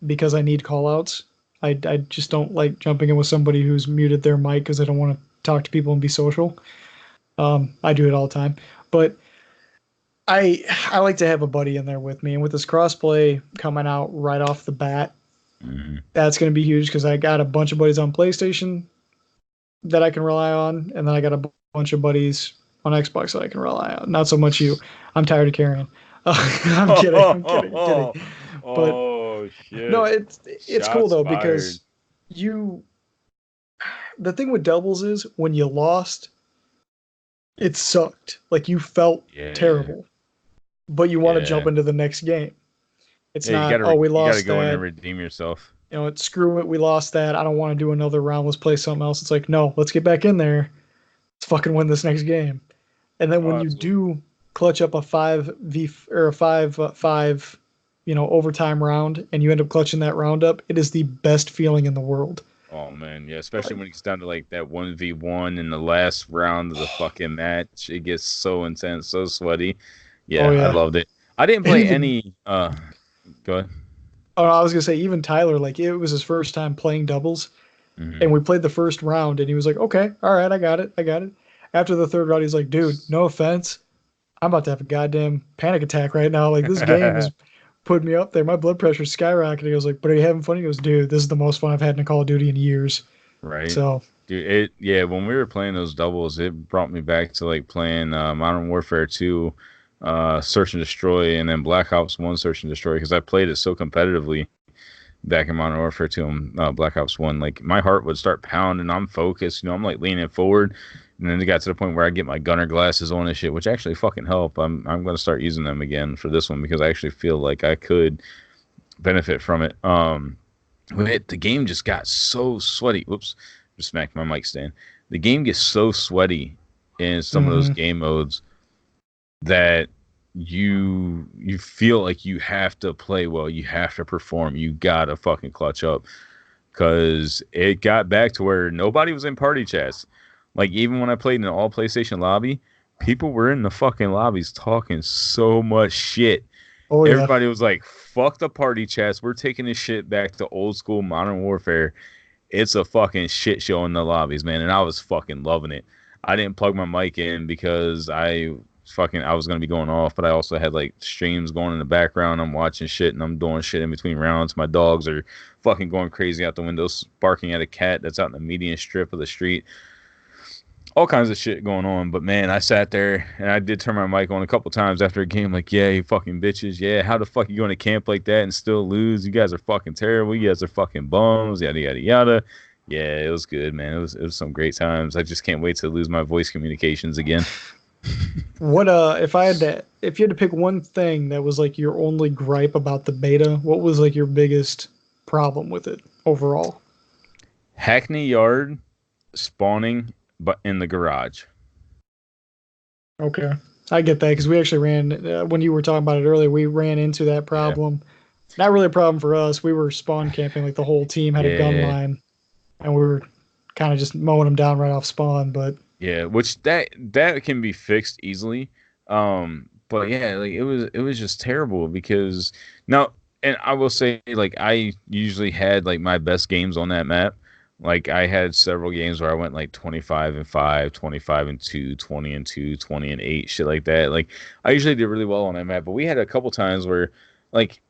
Because I need callouts. I just don't like jumping in with somebody who's muted their mic because I don't want to talk to people and be social. I do it all the time. But I like to have a buddy in there with me. And with this crossplay coming out right off the bat, that's going to be huge because I got a bunch of buddies on PlayStation that I can rely on. And then I got a bunch of buddies on Xbox that I can rely on. Not so much you. I'm tired of carrying. I'm kidding. But shit. No, it's Shots cool though fired. because the thing with doubles is when you lost, it sucked. Like you felt terrible, but you want to jump into the next game. It's not. We lost. You gotta go in and redeem yourself. It's screw it. We lost that. I don't want to do another round. Let's play something else. It's like, no, let's get back in there. Let's fucking win this next game. And then when you do clutch up a 5v or a 5-5, overtime round and you end up clutching that round up, it is the best feeling in the world. Oh man, yeah, especially when it gets down to like that 1v1 in the last round of the fucking match. It gets so intense, so sweaty. Oh Yeah, I yeah. loved it. I didn't And play even any go ahead. oh, I was gonna say even Tyler, like it was his first time playing doubles, and Hmm. we played the first round, and he was like, "Okay, all right, I got it." After the third round, he's like, "Dude, no offense, I'm about to have a goddamn panic attack right now. Like this game is putting me up there. My blood pressure's skyrocketing." I was like, "But are you having fun?" He goes, "Dude, this is the most fun I've had in a Call of Duty in years." Right. So, Dude, when we were playing those doubles, it brought me back to like playing Modern Warfare 2, Search and Destroy, and then Black Ops 1 Search and Destroy because I played it so competitively back in Modern Warfare 2 and Black Ops 1. Like my heart would start pounding. I'm focused, I'm like leaning forward. And then it got to the point where I get my gunner glasses on and shit, which actually fucking help. I'm gonna start using them again for this one because I actually feel like I could benefit from it. The game just got so sweaty. Whoops, just smacked my mic stand. The game gets so sweaty in some of those mhm. game modes that you feel like you have to play well, you have to perform, you gotta fucking clutch up. Cause it got back to where nobody was in party chats. Like even when I played in an all PlayStation lobby, people were in the fucking lobbies talking so much shit. Oh yeah. Everybody was like, fuck the party chats. We're taking this shit back to old school Modern Warfare. It's a fucking shit show in the lobbies, man. And I was fucking loving it. I didn't plug my mic in because I was gonna be going off, but I also had like streams going in the background. I'm watching shit and I'm doing shit in between rounds. My dogs are fucking going crazy out the windows, barking at a cat that's out in the median strip of the street. All kinds of shit going on. But man, I sat there and I did turn my mic on a couple times after a game. Like, yeah, you fucking bitches. Yeah, how the fuck you going to camp like that and still lose? You guys are fucking terrible. You guys are fucking bums. Yada yada yada. Yeah, it was good, man. It was some great times. I just can't wait to lose my voice communications again. What if you had to pick one thing that was like your only gripe about the beta, what was like your biggest problem with it overall? Hackney Yard spawning, but in the garage. Okay. I get that because we actually ran when you were talking about it earlier, we ran into that Yeah, problem. Not really a problem for us. We were spawn camping, like the whole team had a gun yeah, line, and we were kind of just mowing them down right off spawn. But yeah. Which that can be fixed easily. But yeah, like it was just terrible because now, and I will say, like I usually had like my best games on that map. Like I had several games where I went like 25 and 5, 25 and 2, 20 and 2, 20 and 8, shit like that. Like I usually did really well on that map, but we had a couple times where like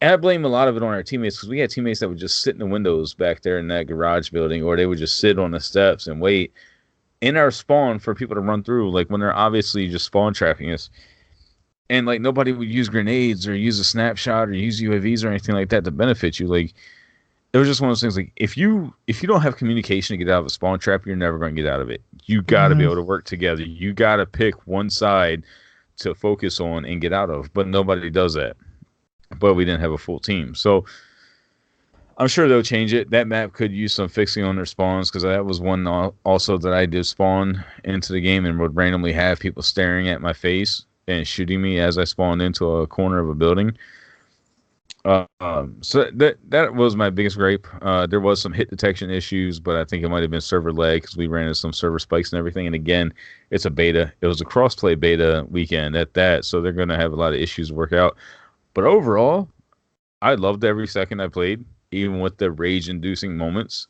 and I blame a lot of it on our teammates because we had teammates that would just sit in the windows back there in that garage building, or they would just sit on the steps and wait in our spawn for people to run through, like when they're obviously just spawn trapping us. And like nobody would use grenades or use a snapshot or use UAVs or anything like that to benefit you. Like it was just one of those things. Like if you don't have communication to get out of a spawn trap, you're never going to get out of it. You got to be mhm. able to work together. You got to pick one side to focus on and get out of. But nobody does that. But we didn't have a full team, so I'm sure they'll change it. That map could use some fixing on their spawns because that was one also that I did spawn into the game and would randomly have people staring at my face and shooting me as I spawned into a corner of a building. So that was my biggest gripe. There was some hit detection issues, but I think it might have been server lag because we ran into some server spikes and everything. And again, it's a beta. It was a crossplay beta weekend at that, so they're going to have a lot of issues to work out. But overall, I loved every second I played, even with the rage-inducing moments.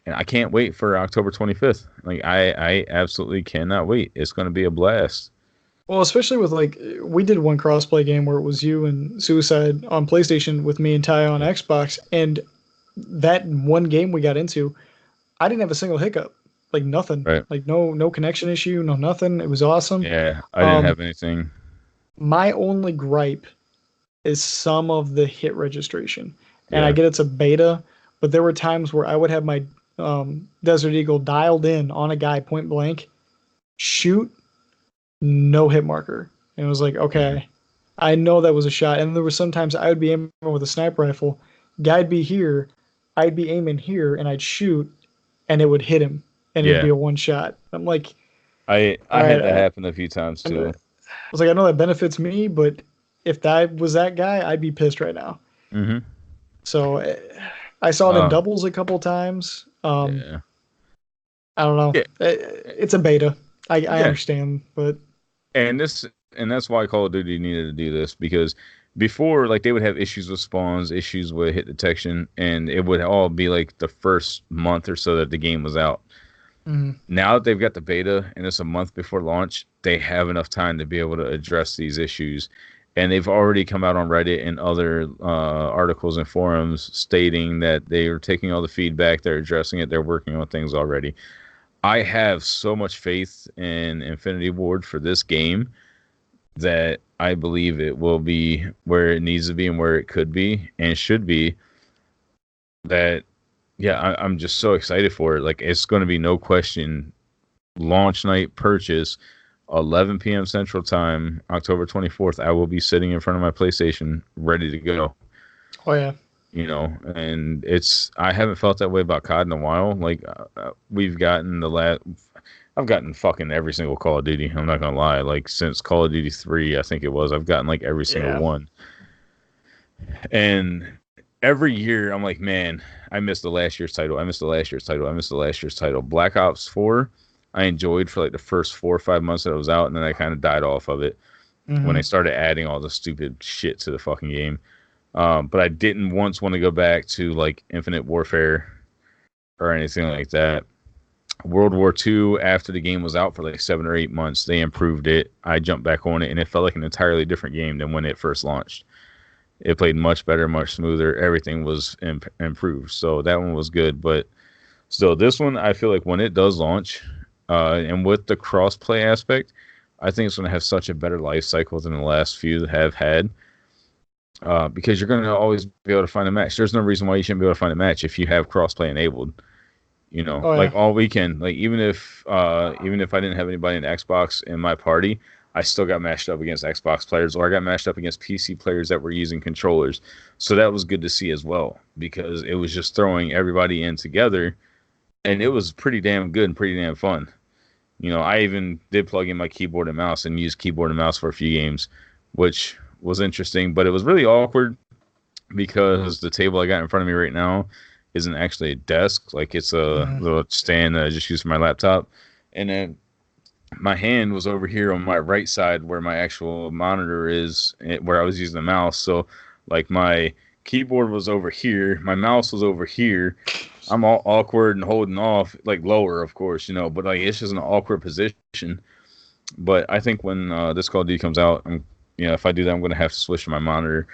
And I can't wait for October 25th. Like I absolutely cannot wait. It's going to be a blast. Well, especially with like we did one crossplay game where it was you and Suicide on PlayStation with me and Ty on Yeah. Xbox, and that one game we got into, I didn't have a single hiccup, like nothing, Right. like no connection issue, no nothing. It was awesome. Yeah. I didn't Um, have anything. my only gripe is some of the hit registration, and I Yeah. get it's a beta, but there were times where I would have my Desert Eagle dialed in on a guy point blank, shoot, no hit marker, and it was like Mhm. okay. I know that was a shot, and there were sometimes I would be aiming with a sniper rifle, guy'd be here, I'd be aiming here, and I'd shoot, and it would hit him, and it would be Yeah. a one shot. I'm like, I all I right, had that happen a few times I too. was like, I know that benefits me, but if that was that guy, I'd be pissed right now. Mm-hmm. So I saw it in doubles a couple times. Yeah. I don't know. Yeah. It's a beta. I understand, but and that's why Call of Duty needed to do this, because before, like, they would have issues with spawns, issues with hit detection, and it would all be like the first month or so that the game was out. Now that they've got the beta and it's a month before launch, they have enough time to be able to address these issues. And they've already come out on Reddit and other articles and forums stating that they are taking all the feedback, they're addressing it, they're working on things already. I have so much faith in Infinity Ward for this game that I believe it will be where it needs to be and where it could be and should be. That, yeah, I'm just so excited for it. Like, it's going to be no question, launch night purchase, 11 p.m. Central Time, October 24th. I will be sitting in front of my PlayStation ready to go. Oh, yeah. You know, and I haven't felt that way about COD in a while. Like, I've gotten fucking every single Call of Duty. I'm not going to lie. Like, since Call of Duty 3, I think it was, I've gotten like every single one. And every year I'm like, man, I missed the last year's title. Black Ops 4, I enjoyed for like the first 4 or 5 months that it was out, and then I kind of died off of it when they started adding all the stupid shit to the fucking game. But I didn't once want to go back to like Infinite Warfare or anything like that. World War II, after the game was out for like 7 or 8 months, they improved it. I jumped back on it, and it felt like an entirely different game than when it first launched. It played much better, much smoother. Everything was improved. So that one was good. But still, this one, I feel like when it does launch, and with the cross-play aspect, I think it's going to have such a better life cycle than the last few have had. Because you're going to always be able to find a match. There's no reason why you shouldn't be able to find a match if you have cross-play enabled. You know, like all weekend, like even if I didn't have anybody in Xbox in my party, I still got matched up against Xbox players, or I got matched up against PC players that were using controllers. So that was good to see as well, because it was just throwing everybody in together, and it was pretty damn good and pretty damn fun. You know, I even did plug in my keyboard and mouse and use keyboard and mouse for a few games, which was interesting, but it was really awkward because the table I got in front of me right now isn't actually a desk. Like, it's a little stand that I just use for my laptop. And then my hand was over here on my right side where my actual monitor is, where I was using the mouse. So, like, my keyboard was over here, my mouse was over here. I'm all awkward and holding off, like, lower, of course, you know, but like, it's just an awkward position. But I think when this Call of Duty comes out, if I do that, I'm going to have to switch to my monitor.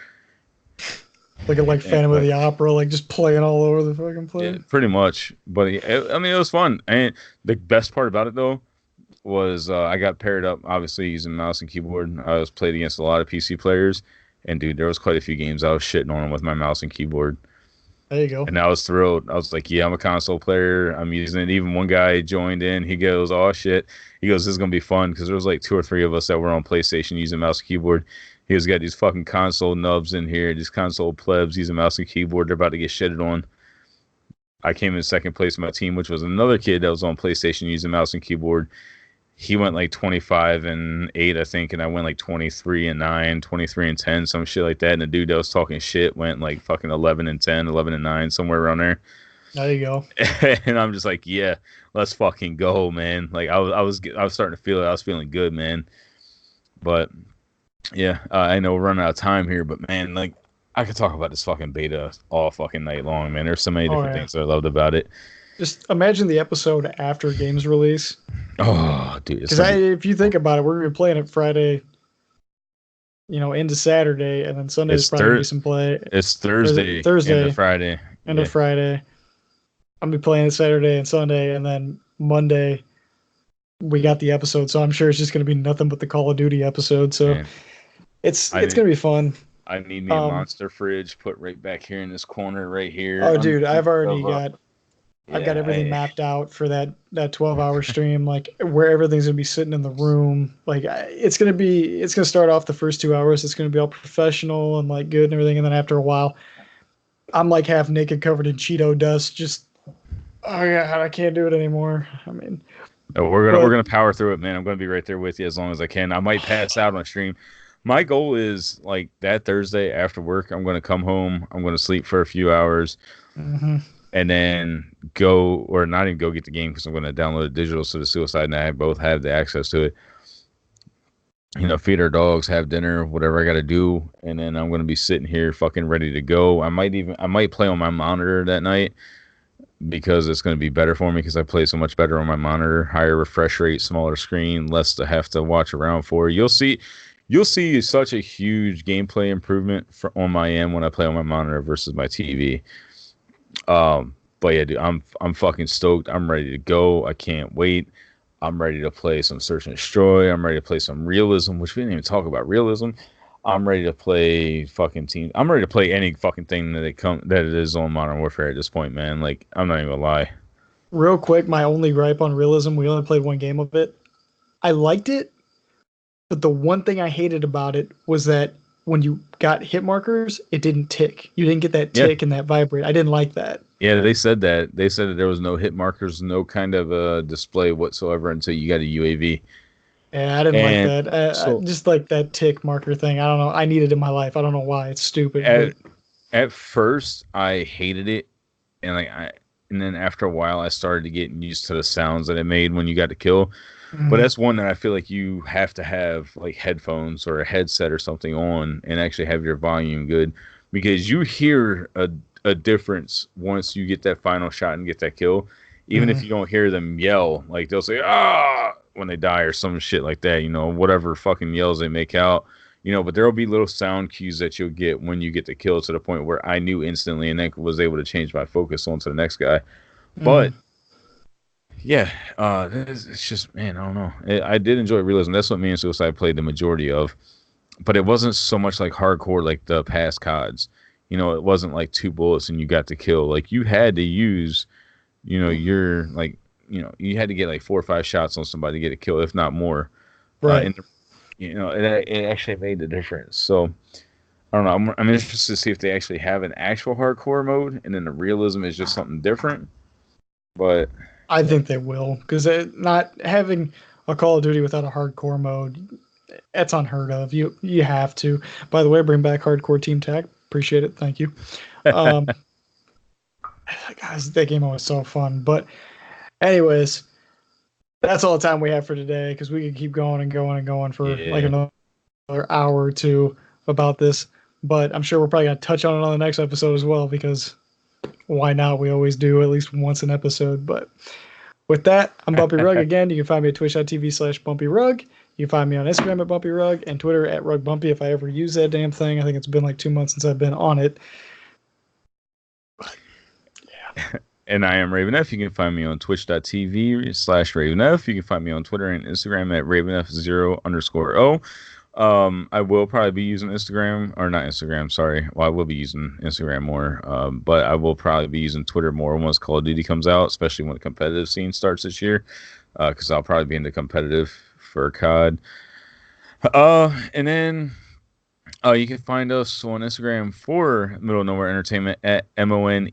Looking like Phantom of the Opera, like just playing all over the fucking place. Yeah, pretty much. But I mean, it was fun. And the best part about it, though, was I got paired up, obviously, using mouse and keyboard. I was played against a lot of PC players. And, dude, there was quite a few games I was shitting on them with my mouse and keyboard. There you go. And I was thrilled. I was like, yeah, I'm a console player. I'm using it. Even one guy joined in. He goes, oh, shit. He goes, this is going to be fun, because there was like 2 or 3 of us that were on PlayStation using mouse and keyboard. He has got these fucking console nubs in here, these console plebs using mouse and keyboard. They're about to get shitted on. I came in second place in my team, which was another kid that was on PlayStation using mouse and keyboard. He went like 25-8, I think, and I went like 23-9, 23-10, some shit like that. And the dude that was talking shit went like fucking 11-10, 11-9, somewhere around there. There you go. And I'm just like, yeah, let's fucking go, man. Like, I was starting to feel it. I was feeling good, man. But yeah, I know we're running out of time here, but man, like, I could talk about this fucking beta all fucking night long, man. There's so many different things that I loved about it. Just imagine the episode after game's release. Oh, dude. Because if you think about it, we're going to be playing it Friday, into Saturday, and then Sunday's probably going to be some play. It's Thursday. Into Friday. Into Friday. I'm going to be playing it Saturday and Sunday, and then Monday we got the episode, so I'm sure it's just going to be nothing but the Call of Duty episode. So man, it's going to be fun. I need me a monster fridge put right back here in this corner right here. Oh, dude, I've already got everything mapped out for that 12-hour stream, like where everything's going to be sitting in the room. Like, it's going to start off the first 2 hours. It's going to be all professional and like good and everything. And then after a while, I'm like half naked, covered in Cheeto dust. Just, oh God, I can't do it anymore. I mean, we're gonna power through it, man. I'm gonna be right there with you as long as I can. I might pass out on stream, My goal is like that Thursday after work, I'm going to come home. I'm going to sleep for a few hours Mm-hmm. and then go, or not even go get the game because I'm going to download it digital. So the Suicide and I both have the access to it. You know, feed our dogs, have dinner, whatever I got to do. And then I'm going to be sitting here fucking ready to go. I might play on my monitor that night because it's going to be better for me because I play so much better on my monitor, higher refresh rate, smaller screen, less to have to watch around for. You'll see such a huge gameplay improvement on my end when I play on my monitor versus my TV. But yeah, dude, I'm fucking stoked. I'm ready to go. I can't wait. I'm ready to play some Search and Destroy. I'm ready to play some realism, which we didn't even talk about realism. I'm ready to play fucking team. I'm ready to play any fucking thing that it is on Modern Warfare at this point, man. Like, I'm not even gonna lie. Real quick, my only gripe on realism, we only played one game of it. I liked it, but the one thing I hated about it was that when you got hit markers, it didn't tick. You didn't get that Yeah, tick and that vibrate. I didn't like that. yeah. They said that. They said that there was no hit markers, no kind of display whatsoever until you got a UAV. Yeah, I didn't like And that. I so just like that tick marker thing. I don't know. I need it in my life. I don't know why. It's stupid, but at at first I hated it, and and then after a while I started to get used to the sounds that it made when you got to kill. But mm, that's one that I feel like you have to have like headphones or a headset or something on and actually have your volume good because you hear a difference once you get that final shot and get that kill. Even if mm, you don't hear them yell, like they'll say "ah" when they die or some shit like that, you know, whatever fucking yells they make out, you know. But there'll be little sound cues that you'll get when you get the kill to the point where I knew instantly and then was able to change my focus onto the next guy. But mm. yeah, it's just man, I don't know. I did enjoy realism. That's what me and Suicide played the majority of, but it wasn't so much like hardcore like the past CODs. You know, it wasn't like two bullets and you got the kill. Like you had to use, you know, your like, you know, you had to get like 4 or 5 shots on somebody to get a kill, if not more. Right. And you know, it actually made the difference. So I don't know. I'm interested to see if they actually have an actual hardcore mode, and then the realism is just something different. But I think they will because not having a Call of Duty without a hardcore mode, that's unheard of. You have to. By the way, bring back hardcore team tag. Appreciate it. Thank you. Um, guys, that game was so fun. But anyways, that's all the time we have for today because we could keep going and going and going for like yeah. another hour or two about this. But I'm sure we're probably gonna touch on it on the next episode as well because why not? We always do at least once an episode. But with that, I'm BumpyRug again. You can find me at twitch.tv/BumpyRug. You can find me on Instagram at BumpyRug and Twitter at RugBumpy if I ever use that damn thing. I think it's been like 2 months since I've been on it. But, yeah. And I am Raveneff. You can find me on twitch.tv/Raveneff. You can find me on Twitter and Instagram at Raveneff0_O. I will probably be using Instagram, or not Instagram, sorry. Well, I will be using Instagram more, but I will probably be using Twitter more once Call of Duty comes out, especially when the competitive scene starts this year, because I'll probably be into competitive for COD. And then you can find us on Instagram for Middle of Nowhere Entertainment at MONE.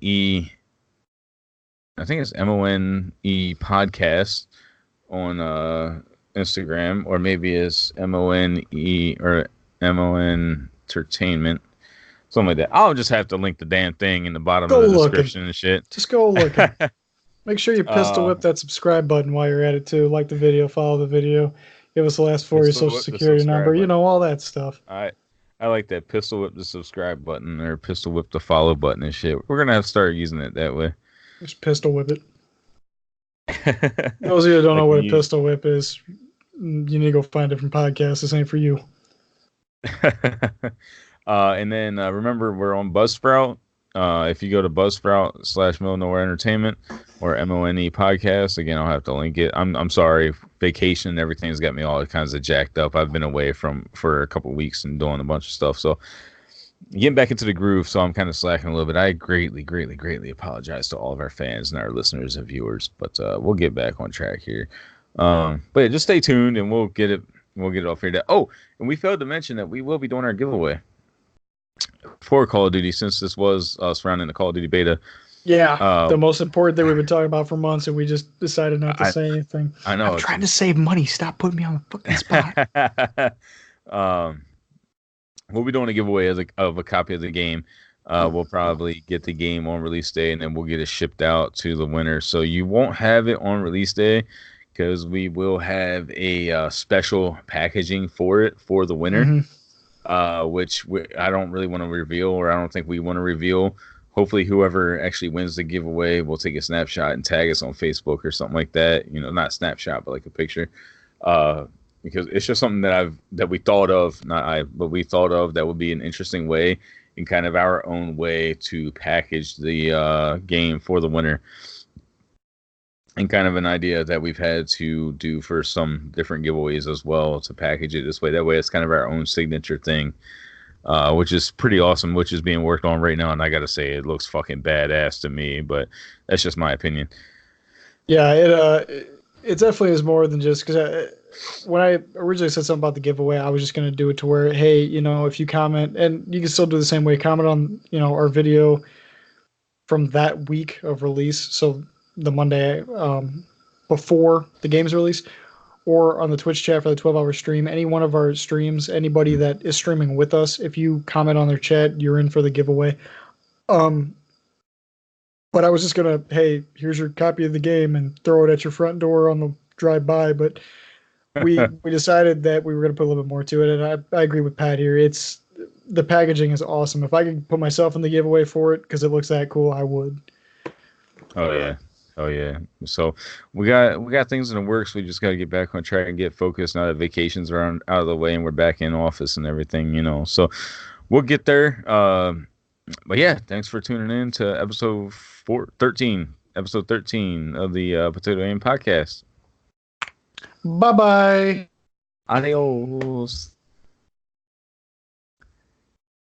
I think it's MONE podcast on Instagram, or maybe it's MONE or MON Entertainment, something like that. I'll just have to link the damn thing in the bottom Go of the looking. description and shit. Just go looking. Make sure you pistol uh, whip that subscribe button while you're at it too. Like the video, follow the video, give us the last four of your pistol social whip the security number. subscribe You button. know, all that stuff. I like that pistol whip the subscribe button or pistol whip the follow button and shit. We're gonna have to start using it that way. Just pistol whip it. Those of you that don't know Like what when a you pistol whip is, you need to go find different podcasts. This ain't for you. and then remember, we're on Buzzsprout. If you go to Buzzsprout/Middle Nowhere Entertainment or MONE podcast, again, I'll have to link it. I'm sorry, vacation and everything's got me all kinds of jacked up. I've been away for a couple of weeks and doing a bunch of stuff, so getting back into the groove. So I'm kind of slacking a little bit. I greatly apologize to all of our fans and our listeners and viewers, but we'll get back on track here. But yeah, just stay tuned and we'll get it all figured out. Oh, and we failed to mention that we will be doing our giveaway for Call of Duty, since this was surrounding the Call of Duty beta. Yeah, the most important thing we've been talking about for months, and we just decided not to say anything. I know. I'm trying to save money. Stop putting me on the fucking spot. we'll be doing a giveaway of a copy of the game. We'll probably get the game on release day, and then we'll get it shipped out to the winner. So you won't have it on release day because we will have a special packaging for it for the winner, which I don't really want to reveal, or I don't think we want to reveal. Hopefully, whoever actually wins the giveaway will take a snapshot and tag us on Facebook or something like that. You know, not snapshot, but like a picture. Because it's just something that we thought of, not I, but we thought of that would be an interesting way, in kind of our own way, to package the game for the winner, and kind of an idea that we've had to do for some different giveaways as well, to package it this way. That way, it's kind of our own signature thing. Which is pretty awesome, which is being worked on right now. And I got to say, it looks fucking badass to me, but that's just my opinion. Yeah, it definitely is more than just because when I originally said something about the giveaway, I was just going to do it to where, hey, if you comment, and you can still do the same way, comment on, our video from that week of release. So the Monday before the game's release, or on the Twitch chat for the 12-hour stream, any one of our streams, anybody that is streaming with us, if you comment on their chat, you're in for the giveaway. But I was just gonna, hey, here's your copy of the game, and throw it at your front door on the drive by. But we decided that we were gonna put a little bit more to it, and I agree with Pat here. The packaging is awesome. If I could put myself in the giveaway for it because it looks that cool, I would. Oh yeah. Oh yeah. So we got things in the works. We just got to get back on track and get focused now that vacations are out of the way and we're back in office and everything, So we'll get there. But yeah, thanks for tuning in to episode 13 of the Potato Aim podcast. Bye bye. Adios.